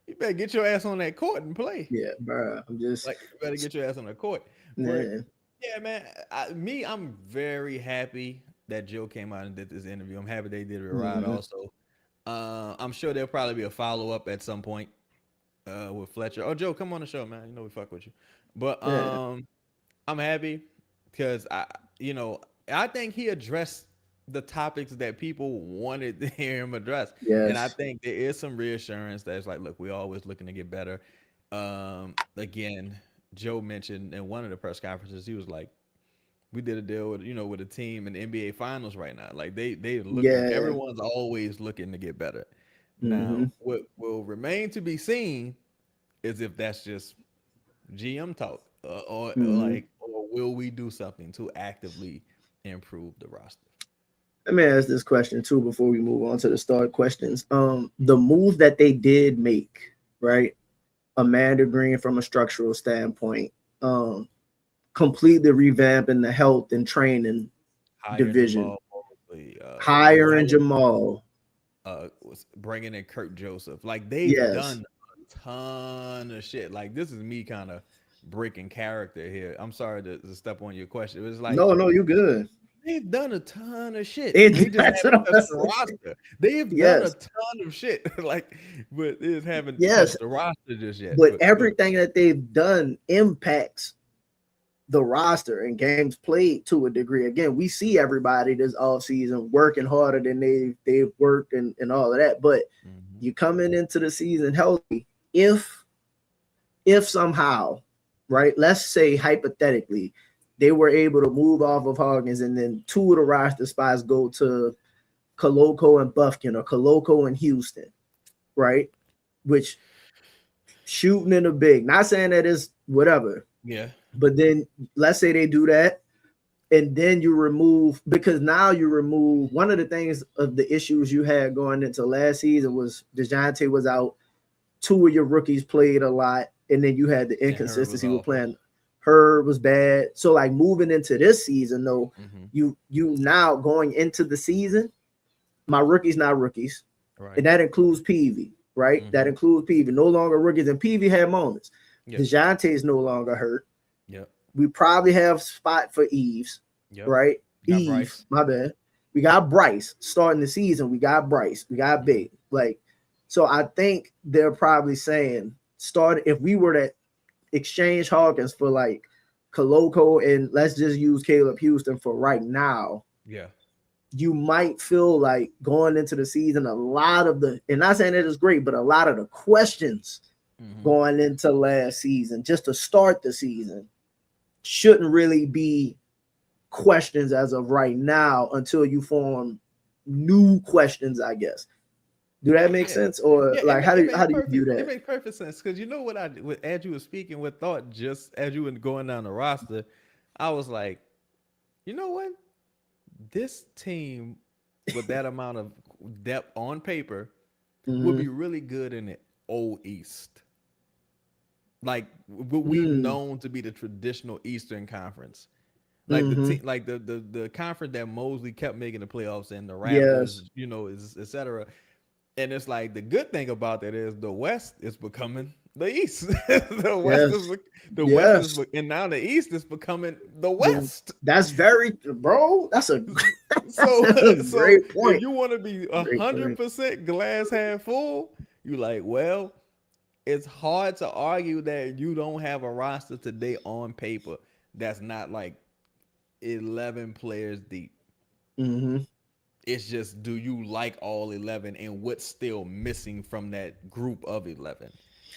you better get your ass on that court and play. Yeah, bro. I'm just like, you better get your ass on the court. Man. Yeah, man. I'm very happy that Joe came out and did this interview. I'm happy they did it right also. I'm sure there'll probably be a follow-up at some point with Fletcher. Oh, Joe, come on the show, man. You know we fuck with you. But I'm happy because I think he addressed the topics that people wanted to hear him address. Yes. And I think there is some reassurance that's like, look, we're always looking to get better. Again, Joe mentioned in one of the press conferences, he was like, we did a deal with a team in the NBA finals right now. Like they look, everyone's always looking to get better. Now, what will remain to be seen is if that's just GM talk or will we do something to actively improve the roster? Let me ask this question too before we move on to the start questions. The move that they did make, right? Amanda Green from a structural standpoint, completely revamping the health and training division. Hiring Jamal. Bringing in Kurt Joseph. Like they've done a ton of shit. Like this is me kind of breaking character here. I'm sorry to step on your question. It was like no, you good. They've done a ton of shit. They just haven't touched the roster. They've done a ton of shit. Like, but they just haven't touched the roster just yet. But everything that they've done impacts the roster and games played to a degree. Again, we see everybody this offseason working harder than they've worked and all of that. But you coming into the season healthy, if somehow, right, let's say hypothetically, they were able to move off of Hawkins and then two of the roster spots go to Koloko and Bufkin or Koloko and Houston, right? Which shooting in the big, not saying that is whatever. Yeah. But then let's say they do that and then you remove, because now you remove one of the things of the issues you had going into last season was DeJounte was out. Two of your rookies played a lot. And then you had the inconsistency with playing. Herb was bad. So like moving into this season, though, you now going into the season, my rookies not rookies. Right. And that includes Peavy, right? That includes Peavy. No longer rookies. And Peavy had moments. DeJounte is no longer hurt. Yep. We probably have spot for Eves, right? Eve, Bryce. My bad. We got Bryce starting the season. We got Bryce. We got Big. Like, so I think they're probably saying if we were to exchange Hawkins for like Koloko and let's just use Caleb Houston for right now. Yeah. You might feel like going into the season, a lot of the, and not saying that it's great, but a lot of the questions going into last season, just to start the season, shouldn't really be questions as of right now until you form new questions, I guess. Do that make sense? Or like how do you view that? It makes perfect sense because you know what as you were speaking with thought, just as you were going down the roster, I was like, you know what? This team with that amount of depth on paper would be really good in the old East. Like what we've known to be the traditional Eastern Conference. Like the team, like the conference that Mosley kept making the playoffs in, the Raptors, is et cetera. And it's like the good thing about that is the West is becoming the East. The West is, and now the East is becoming the West. That's very, bro. That's a great point. If you want to be 100% glass half full, you like, well, it's hard to argue that you don't have a roster today on paper that's not like 11 players deep. It's just, do you like all 11 and what's still missing from that group of 11?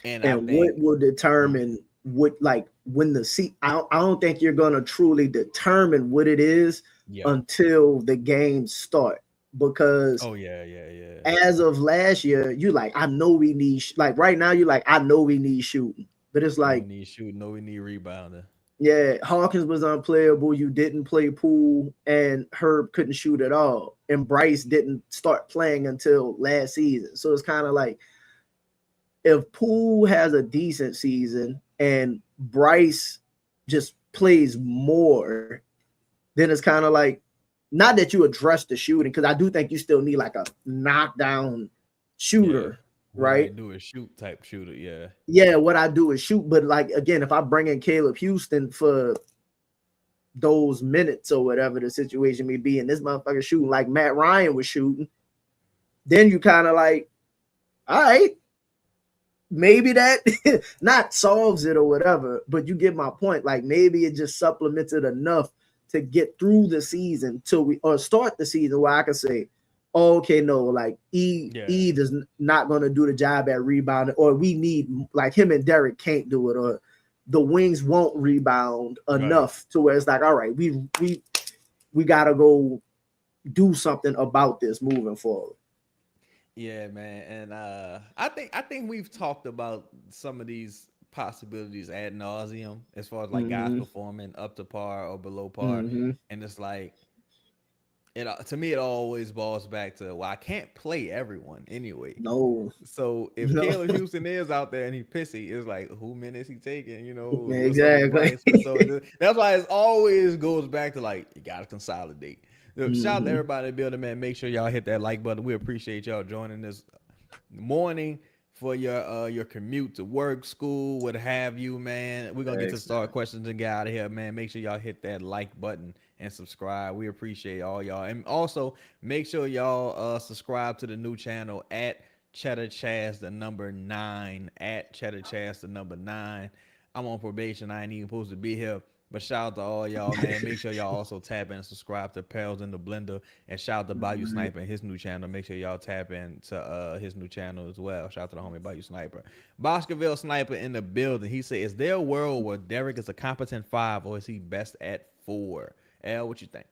And I think, what will determine what, like when I don't think you're gonna truly determine what it is Yeah. until the games start. Because Oh yeah. as of last year, you like, I know we need like right now, you like, I know we need shooting. But it's No, we like, need shooting. No, we need rebounding. yeah, Hawkins was unplayable. You didn't play Poole, and Herb couldn't shoot at all. And Bryce didn't start playing until last season. So it's kind of like, if Poole has a decent season and Bryce just plays more, then it's kind of like, not that you address the shooting, because I do think you still need like a knockdown Yeah. shooter, What I right? do is shoot type shooter. Yeah. Yeah, what I do is shoot. But like again, if I bring in Caleb Houston for those minutes or whatever the situation may be, and this motherfucker shooting like Matt Ryan was shooting, then you kind of like, all right, maybe that not solves it or whatever, but you get my point. Like maybe it just supplements it enough to get through the season till we, or start the season where I can say, oh, okay, no, like Yeah. Eve is not going to do the job at rebounding, or we need, like him and Derik can't do it, or the wings won't rebound Right. enough to where it's like, all right, we got to go do something about this moving forward. Yeah, man. And I think we've talked about some of these possibilities ad nauseum as far as like guys Mm-hmm. performing up to par or below par. Mm-hmm. And it's like it to me it always boils back to, well, I can't play everyone anyway. No, So if no, Caleb Houston is out there and he pissy, it's like, who minutes he taking? You know, what's up with exactly. Bryce? That's why it always goes back to like, you gotta consolidate. Shout out to Mm-hmm. everybody in the building, man. Make sure y'all hit that like button. We appreciate y'all joining this morning for your commute to work, school, what have you, man. We're gonna get to the Thanks, start man. questions and get out of here, man. Make sure y'all hit that like button and subscribe. We appreciate all y'all. And also make sure y'all subscribe to the new channel at Cheddar Chaz the number 9. At Cheddar Chaz the number 9. I'm on probation. I ain't even supposed to be here. But shout out to all y'all, man. Make sure y'all also tap in and subscribe to Pels in the Blender. And shout out to Bayou Right. Sniper and his new channel. Make sure y'all tap into his new channel as well. Shout out to the homie Bayou Sniper. Baskerville Sniper in the building. He said, is there a world where Derik is a competent 5 or is he best at 4? L, what you think?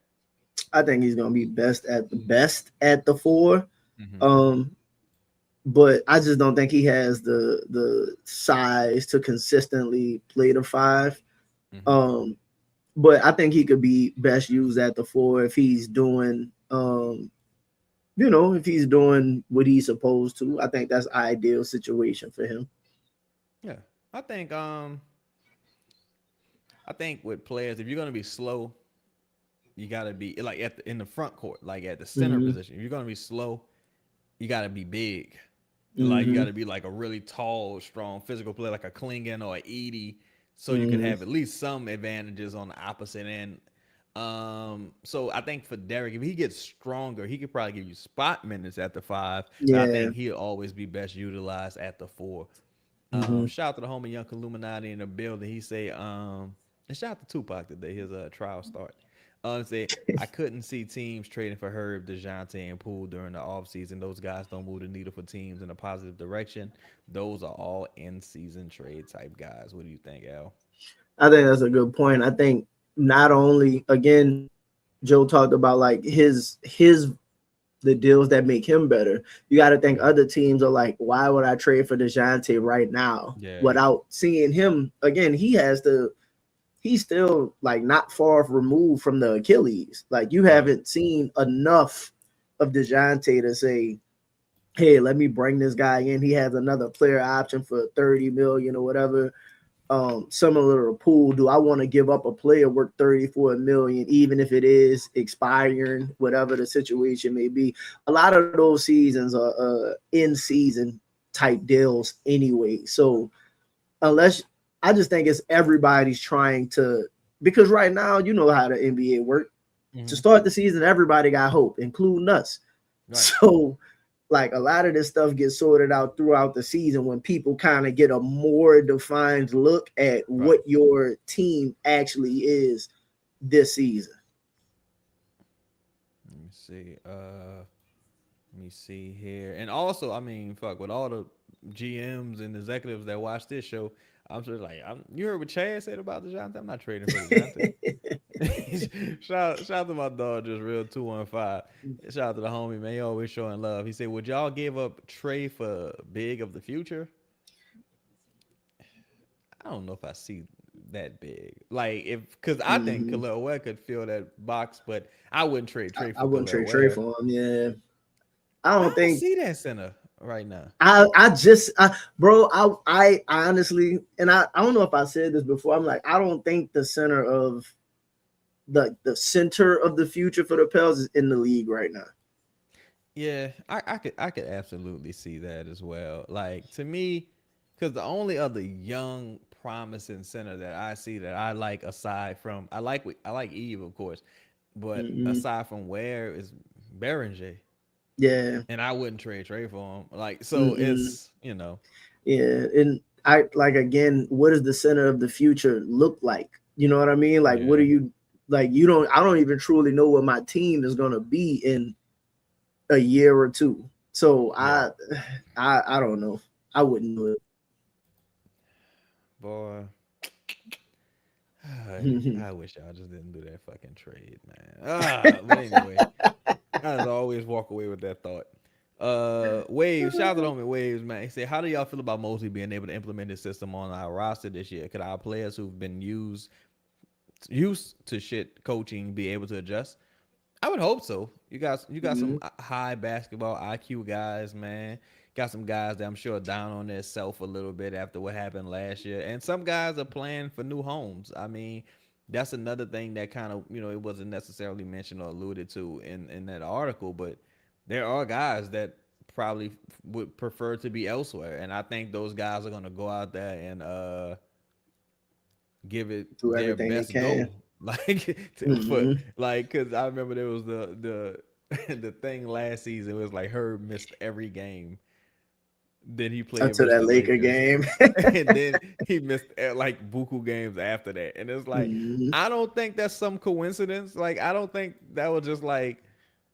I think he's gonna be best at the 4. Mm-hmm. Um, but I just don't think he has the size to consistently play the 5. Mm-hmm. Um, but I think he could be best used at the 4 if he's doing if he's doing what he's supposed to. I think that's ideal situation for him. Yeah. I think um I think with players, if you're gonna be slow, you gotta be like in the front court, like at the center Mm-hmm. position. If you're gonna be slow, you gotta be big. Like you Mm-hmm. gotta be like a really tall, strong, physical player, like a Klingon or a Edie, so you can Mm-hmm. have at least some advantages on the opposite end. So I think for Derik, if he gets stronger, he could probably give you spot minutes at the 5, but I Yeah. think he'll always be best utilized at the 4. Mm-hmm. Shout out to the homie Young Illuminati in the building. He say, and shout out to Tupac today. His trial start. Say I couldn't see teams trading for Herb, DeJounte, and Poole during the offseason. Those guys don't move the needle for teams in a positive direction. Those are all in-season trade type guys. What do you think, Al? I think that's a good point. I think not only, again, Joe talked about like his the deals that make him better. You got to think Mm-hmm. other teams are like, why would I trade for DeJounte right now Yeah. without seeing him again? He's still like not far removed from the Achilles. Like you Right. haven't seen enough of DeJounte to say, hey, let me bring this guy in. He has another player option for 30 million or whatever. Similar to Poole, do I want to give up a player worth 34 million, even if it is expiring, whatever the situation may be? A lot of those seasons are in season type deals anyway. So unless, I just think it's everybody's trying to, because right now you know how the NBA work. To Mm-hmm. start the season, everybody got hope, including us. Right. So like a lot of this stuff gets sorted out throughout the season when people kind of get a more defined look at Right. what your team actually is this season. Let me see. Let me see here. And also, I mean, fuck, with all the GMs and executives that watch this show, I'm just like, you heard what Chad said about DeJounte? I'm not trading for DeJounte. Shout out to my dog, just real 215. Shout out to the homie, man. He always showing love. He said, "Would y'all give up Trey for big of the future?" I don't know if I see that big. Like because I think Mhm. Khalil Ware could fill that box, but I wouldn't trade Trey I for wouldn't Khalil trade Trey Ware. for him. Yeah, I I don't don't think see that center right now. bro, I honestly, and I don't know if I said this before. I'm like, I don't think the center of the center of the future for the Pels is in the league right now. Yeah, I could absolutely see that as well. Like to me, because the only other young promising center that I see that I like aside from I like Eve of course, but Hmm. aside from Ware is Berenger, Yeah. and I wouldn't trade Trey for him. Like so Mm-mm. it's Yeah. And I like again, what does the center of the future look like? You know what I mean? Like, what are yeah. you like? You don't. I don't even truly know what my team is gonna be in a year or two. So Right. I don't know. I wouldn't do Boy, it. I wish y'all just didn't do that fucking trade, man. But anyway, I just always walk away with that thought. Waves, shout out to the homie Waves, man. He said, "How do y'all feel about Mosley being able to implement this system on our roster this year? Could our players who've been used to shit coaching be able to adjust?" I would hope so. You got some Mhm. high basketball IQ guys, man. Got some guys that I'm sure are down on their self a little bit after what happened last year, and some guys are playing for new homes. I mean, that's another thing that kind of it wasn't necessarily mentioned or alluded to in that article, but there are guys that probably would prefer to be elsewhere, and I think those guys are gonna go out there and give it Do their everything they best can. go. Like for Hmm. like because I remember there was the thing last season. It was like Herb missed every game that he played Until versus that the Laker Lakers, game. and then he missed like buku games after that. And it's like Hmm. I don't think that's some coincidence. Like I don't think that was just like,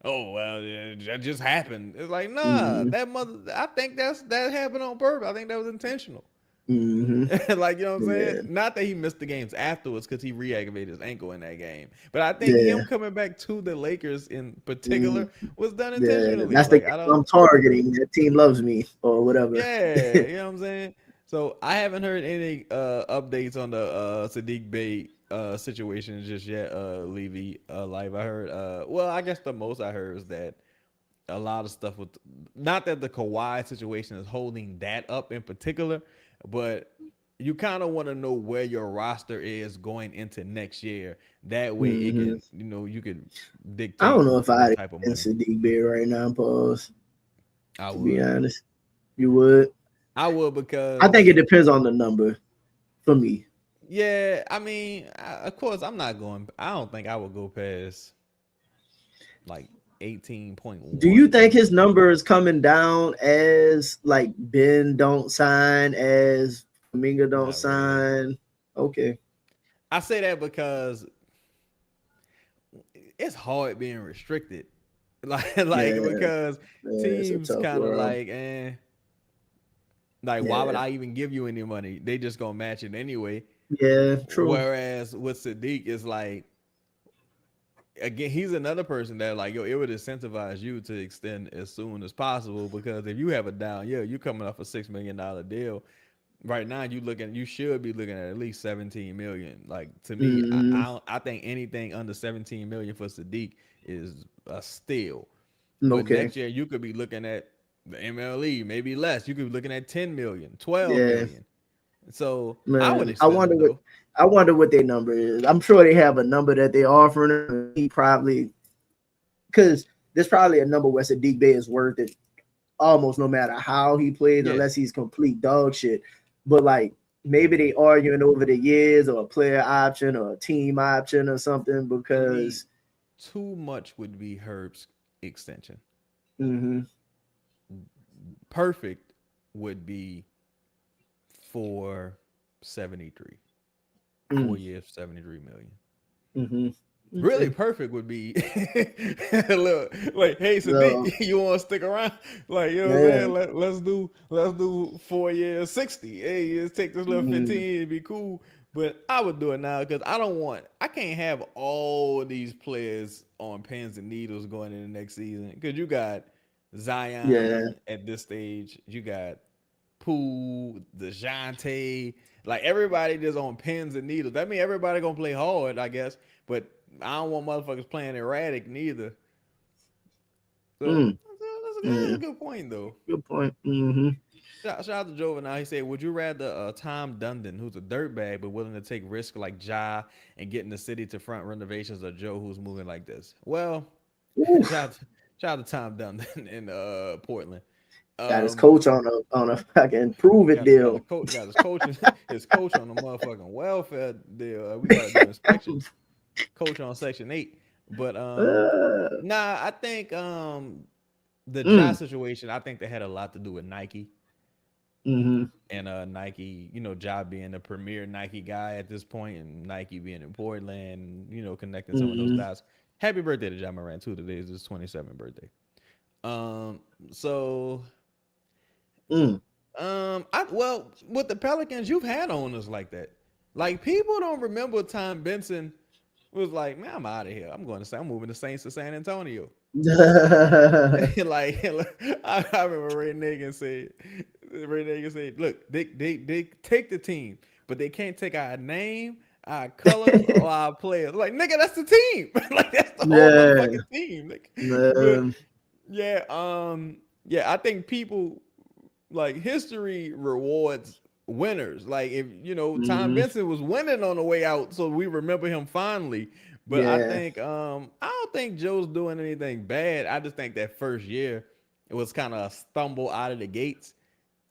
oh well, yeah, that just happened. It's like nah, Hmm. that mother. I think that happened on purpose. I think that was intentional. Hmm. Like you know what I'm saying? Yeah. Not that he missed the games afterwards because he re-aggravated his ankle in that game, but I think Yeah. him coming back to the Lakers in Hmm. particular was done Yeah. intentionally. That's the Like game I don't, I'm targeting. That team loves me or whatever. yeah, you know what I'm saying. So I haven't heard any updates on the Sadiq Bey situation just yet. Levy live. I heard. Well, I guess the most I heard is that a lot of stuff with not that the Kawhi situation is holding that up in particular, but you kind of want to know where your roster is going into next year. That way it Hmm. can, you could I don't dictate know if what I'd type of in money. Sadiq Bear right now, pause. I To be would. honest. You would. I would I think it because depends on the number for me. yeah, I mean, of course I'm not going I don't think I would go past like Do you 18.1 think his million. number is coming down as like Ben don't sign, as Minga don't Not really. sign? Okay. I say that because it's hard being restricted. Like Yeah, because yeah, it's a teams tough kind of world. like why would Yeah. I even give you any money? They just gonna match it anyway. Yeah, true. Whereas with Sadiq, it's like again, he's another person that like yo, it would incentivize you to extend as soon as possible because if you have a down year, you coming off a $6 million deal. Right now, you should be looking at least 17 million. Like to me, Hmm. I think anything under 17 million for Sadiq is a steal. But Okay. next year you could be looking at the MLE, maybe less. You could be looking at 10 million, 12 Yeah, million. So I would man. extend him though. I wonder what their number is. I'm sure they have a number that they offering him. He probably because there's probably a number where Sadiq Bay is worth it almost no matter how he plays, Yeah. unless he's complete dog shit. But like maybe Mm-hmm. they arguing over the years or a player option or a team option or something To me, because too much would be Herb's extension. mm-hmm, Perfect would be 473. mm, 4 years, 73 million. mm-hmm. Really perfect would be look, like, hey So, Sadiq, you want to stick around? Like, you know what I'm yeah. saying? Let's do 4 years 60. Hey, let's take this little Mm, 15, it'd be cool. But I would do it now because I can't have all these players on pins and needles going into next season. Because you got yeah. Zion at this stage, you got Poole, DeJounte, like everybody just on pins and needles. That means everybody gonna play hard, I guess. But I don't want motherfuckers playing erratic neither. So Mm, that's a yeah. good point though. Good point. Mm-hmm. Shout out to Joe now. He said, "Would you rather Tom Dundon, who's a dirtbag but willing to take risks like Ja and getting the city to front renovations, or Joe, who's moving like this?" Well, shout out to, shout out to Tom Dundon in Portland. Got his Um, coach on a fucking prove it deal. got his coach his coach on the motherfucking welfare deal. We got to do inspections. Coach on Section 8, but Uh, nah, I think the Ja mm, situation. I think they had a lot to do with Nike mm-hmm. and Nike. Ja being the premier Nike guy at this point, and Nike being in Portland. Connecting some of those Mm-hmm. dots. Happy birthday to Ja Morant too. Today is his 27th birthday. So Mm, with the Pelicans, you've had owners like that. Like, people don't remember Tom Benson was like, man, I'm out of here. I'm moving the Saints to San Antonio. like, I remember Ray Nagin said, look, they take the team, but they can't take our name, our colors, or our players. Like, nigga, that's the team. Like, that's the whole yeah, motherfucking team. Like, but man. yeah, I think people, like, history rewards winners. Like, if Tom Mm-hmm. Benson was winning on the way out, so we remember him fondly. But I Yeah. think I don't think Joe's doing anything bad. I just think that first year it was kind of a stumble out of the gates,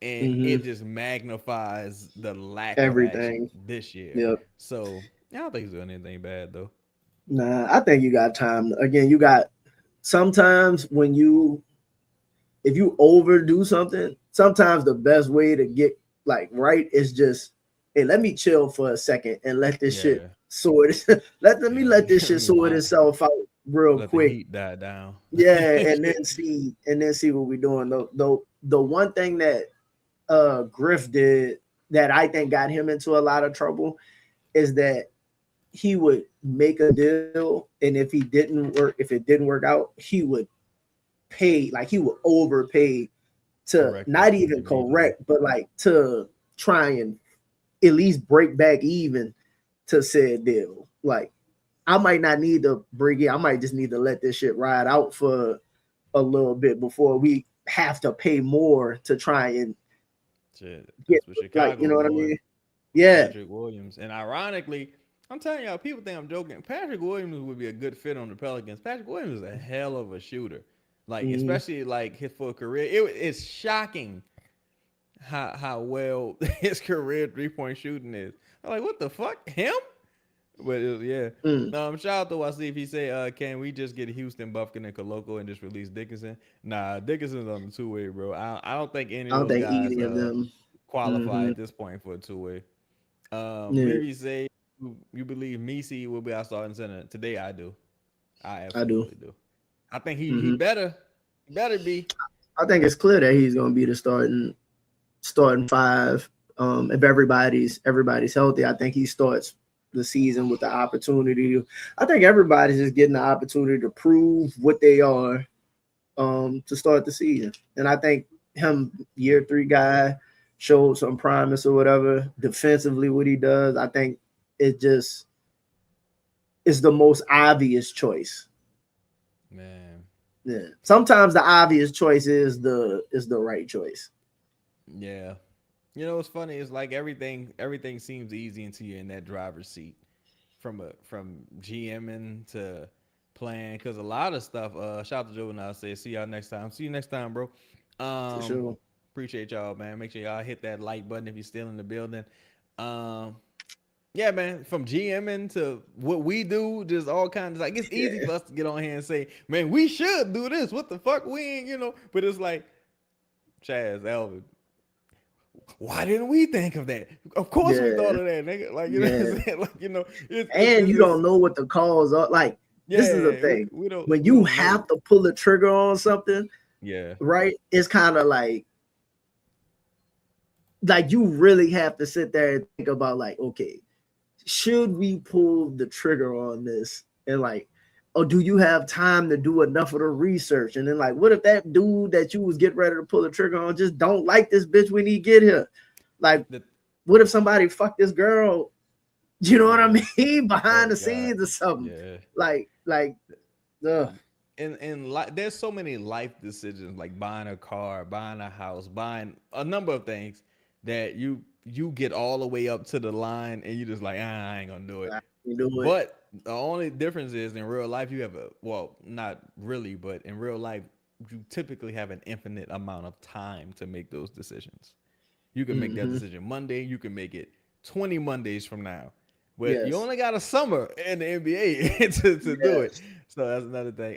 and Mm-hmm. it just magnifies the lack of action Everything. this year. Yep. So I don't think he's doing anything bad though. Nah, I think you got time. Again, you got sometimes if you overdo something, sometimes the best way to get like right is just, hey, let me chill for a second and let this shit Yeah, sort let me yeah. let this Let shit me sort wind, itself out real let the quick. heat die down. Yeah, and then see what we're doing. The one thing that Griff did that I think got him into a lot of trouble is that he would make a deal, and if it didn't work out, he would he would overpay to Correct it not even immediately. correct, but like to try and at least break back even to said deal. Like, I might not need to bring it. I might just need to let this shit ride out for a little bit before we have to pay more to try and Shit, get, that's what like, you Chicago know what I doing. mean? Yeah. Patrick Williams. And ironically, I'm telling y'all, people think I'm joking. Patrick Williams would be a good fit on the Pelicans. Patrick Williams is a hell of a shooter. Like, Mm-hmm. especially like his full career. It's shocking how well his career 3-point shooting is. I'm like, what the fuck? Him? But yeah. Mm. Shout out to Wasif. He said, can we just get Houston, Bufkin, and Koloko and just release Dickinson? Nah, Dickinson's on the two-way, bro. I don't think any I of don't those think guys any of them. qualify Mm-hmm. at this point for a two-way. Yeah, Vivi say you believe Misi will be our starting center today. I do. I I do. absolutely do. I think he Mm-hmm. better be. I think it's clear that he's going to be the starting five. If everybody's healthy, I think he starts the season with the opportunity. I think everybody's just getting the opportunity to prove what they are to start the season. And I think him, year 3 guy, showed some promise or whatever. Defensively, what he does, I think it just is the most obvious choice. Man, Yeah. Sometimes the obvious choice is the right choice. yeah. What's funny is like everything seems easy until you're in that driver's seat. From GMing to playing, because a lot of stuff. Shout out to Joe and I say, see y'all next time. See you next time, bro. For Um, sure. appreciate y'all, man. Make sure y'all hit that like button if you're still in the building. Um, yeah, man. From GMing to what we do, just all kinds of, like, it's easy Yeah. for us to get on here and say, man, we should do this. What the fuck, we ain't, But it's like, Chaz, Elvin, why didn't we think of that? Of course we thought Yeah, of that, nigga. Like, you know what I'm saying? Like, and it's you just, don't know what the calls are. Like, this is the yeah, thing. When we you don't have know. to pull the trigger on something, Yeah. right? It's kind of like you really have to sit there and think about like, okay, should we pull the trigger on this? And like, or do you have time to do enough of the research? And then like, what if that dude that you was getting ready to pull the trigger on just don't like this bitch when he get here? Like, The, what if somebody fucked this girl? You know what I yeah. mean? Behind Oh the God. scenes or something. Yeah. Ugh. And there's so many life decisions like buying a car, buying a house, buying a number of things that you get all the way up to the line and you just like, I ain't gonna do it. You do it. But the only difference is in real life you have not really, but in real life you typically have an infinite amount of time to make those decisions. You can make that Mm-hmm. decision Monday, you can make it 20 Mondays from now. But you Yes. only got a summer in the NBA to do it. Yes. So that's another thing.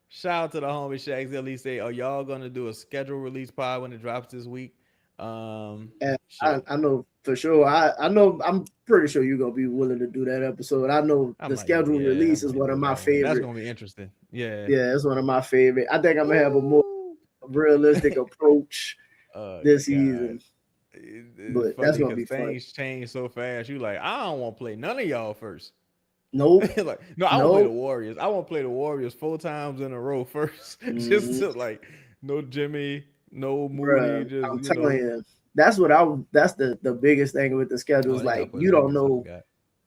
Shout out to the homie Shaq Zilly say, are y'all gonna do a schedule release pod when it drops this week? And Shit. I know for sure. I know I'm pretty sure you're gonna be willing to do that episode. I know I the might do scheduled yeah, I release is might one of do my that one. That's favorite. gonna be interesting. Yeah. Yeah, it's one of my favorite. I think I'm gonna have a more Ooh. realistic approach Oh this God. season, It's but that's funny gonna because be fun. things change so fast. You like, I don't want to play none of y'all first. Nope, Like, no, I want to play the nope. Warriors. I want to play the Warriors 4 times in a row first. Just Mm, to like, no Jimmy, no Moody. bruh, Just I'm telling you, that's what I. That's the biggest thing with the schedule oh, is they got like Porzingis. I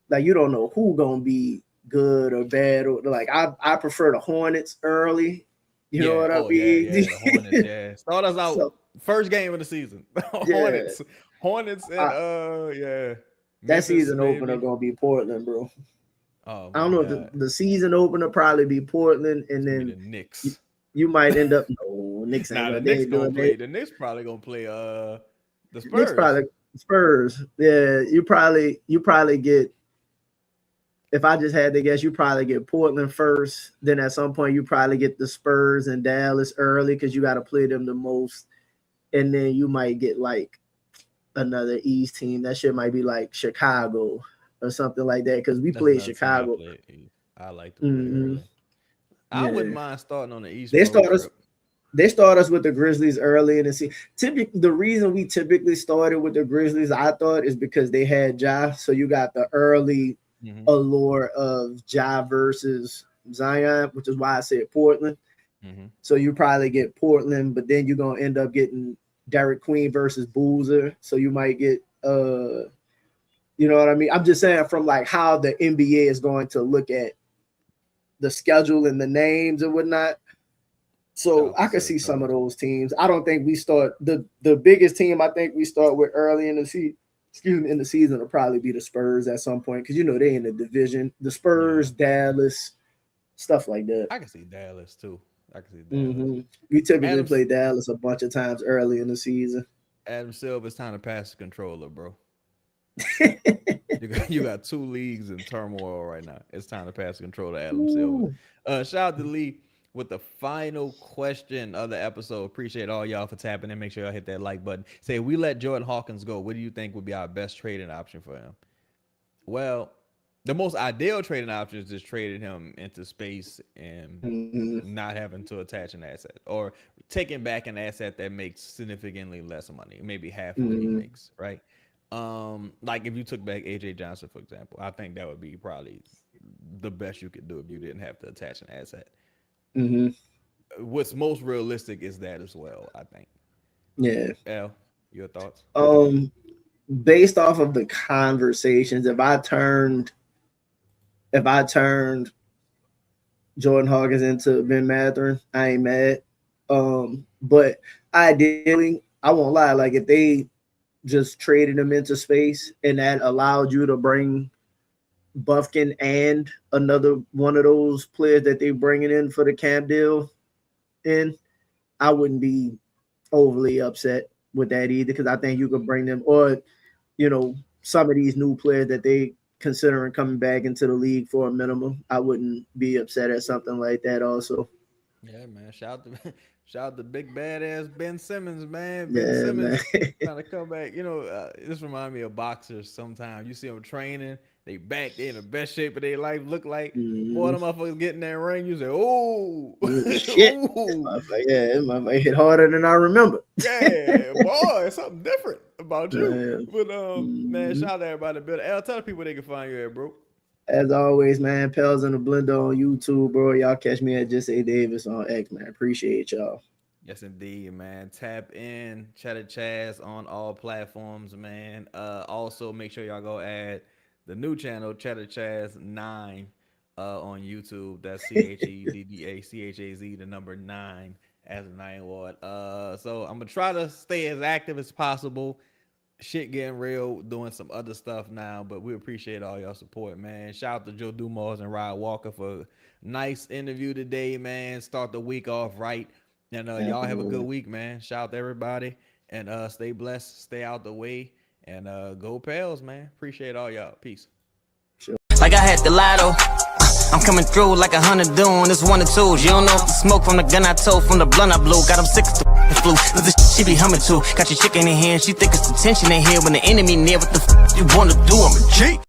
forgot. you don't know who gonna be good or bad or like I prefer the Hornets early. You know Yeah. what I Oh yeah, mean? yeah. The Hornets. Yeah. Start us out So first game of the season. yeah, Hornets, and I, yeah, that Memphis season opener maybe. gonna be Portland, bro. Oh I my don't know if God, the season opener probably be Portland, it's and gonna be then the you, Knicks. you might end up no Knicks ain't Nah, the gonna they Knicks ain't gonna doing that. play. The Knicks probably gonna play the Knicks Spurs. probably Spurs. Yeah, you probably get if I just had to guess, you probably get Portland first. Then at some point you probably get the Spurs and Dallas early because you got to play them the most, and then you might get like another East team. That shit might be like Chicago or something like that because we That's played another team I Chicago. play. I like to play Hmm. early. I wouldn't Yeah, mind starting on the East they Road start us. trip. They start us with the Grizzlies early in the season. Typically, the reason we typically started with the Grizzlies, I thought, is because they had Ja. So you got the early Hmm. allure of Ja versus Zion, which is why I said Portland. Hmm. So you probably get Portland, but then you're gonna end up getting Derek Queen versus Boozer. So you might get you know what I mean? I'm just saying from like how the NBA is going to look at the schedule and the names and whatnot. Shout So out to I could Seth see some of Curry. those teams. I don't think we start the biggest team. I think we start with early in the season. Excuse me, in the season will probably be the Spurs at some point because you know they in the division. The Yeah, Spurs, Dallas, stuff like that. I can see Dallas too. I can see Dallas. Hmm. We typically Adam play Dallas a bunch of times early in the season. Adam Silver, it's time to pass the controller, bro. You got 2 leagues in turmoil right now. It's time to pass the controller to Adam Silver. Ooh. Shout out to Lee with the final question of the episode. Appreciate all y'all for tapping in. Make sure y'all hit that like button. Say we let Jordan Hawkins go. What do you think would be our best trading option for him? Well, the most ideal trading option is just trading him into space and Mhm. not having to attach an asset or taking back an asset that makes significantly less money, maybe half of what he Mhm. makes, right? Like if you took back AJ Johnson, for example, I think that would be probably the best you could do if you didn't have to attach an asset. Mhm. What's most realistic is that as well, I think. Yeah. L, your thoughts? Um, Based off of the conversations, if I turned Jordan Hawkins into Ben Matherin, I ain't mad. But ideally, I won't lie. Like if they just traded him into space and that allowed you to bring Buffkin and another one of those players that they bringing in for the camp deal in, I wouldn't be overly upset with that either because I think you could bring them or some of these new players that they considering coming back into the league for a minimum. I wouldn't be upset at something like that also. Yeah, man. Shout out to big badass Ben Simmons, man. Ben Yeah, man. Simmons trying to come back. This remind me of boxers. Sometimes you see them training, they back, they in the best shape of their life. Look like boy, them Mhm. motherfuckers get in that ring. You say, oh, Shit. ooh, It motherfucker hit harder than I remember. yeah, boy, something different about you. Yeah. But man, Mhm. shout out to everybody. Bill, L, tell the people they can find you at, bro. As always, man, Pals in the Blender on YouTube, bro. Y'all catch me at Just Say Davis on X, man. Appreciate y'all. Yes, indeed, man. Tap in Cheddar Chaz on all platforms, man. Also make sure y'all go add the new channel Cheddar Chaz 9 on YouTube. That's CHEDDACHAZ, the number 9 as a 9 ward. So I'm gonna try to stay as active as possible. Shit getting real, doing some other stuff now, but we appreciate all y'all support, man. Shout out to Joe Dumars and Rod Walker for a nice interview today, man. Start the week off right. And y'all have a good Absolutely. week, man. Shout out to everybody. And stay blessed, stay out the way. And go Pels, man. Appreciate all y'all. Peace. Like I had the lotto. I'm coming through like 100 doing this 1 or 2s. You don't know if the smoke from the gun I told, from the blunt I blew. Got them sick as the flu. But this she be humming too. Got your chicken in here and she think it's the tension in here. When the enemy near, what the you wanna do? I'm a G.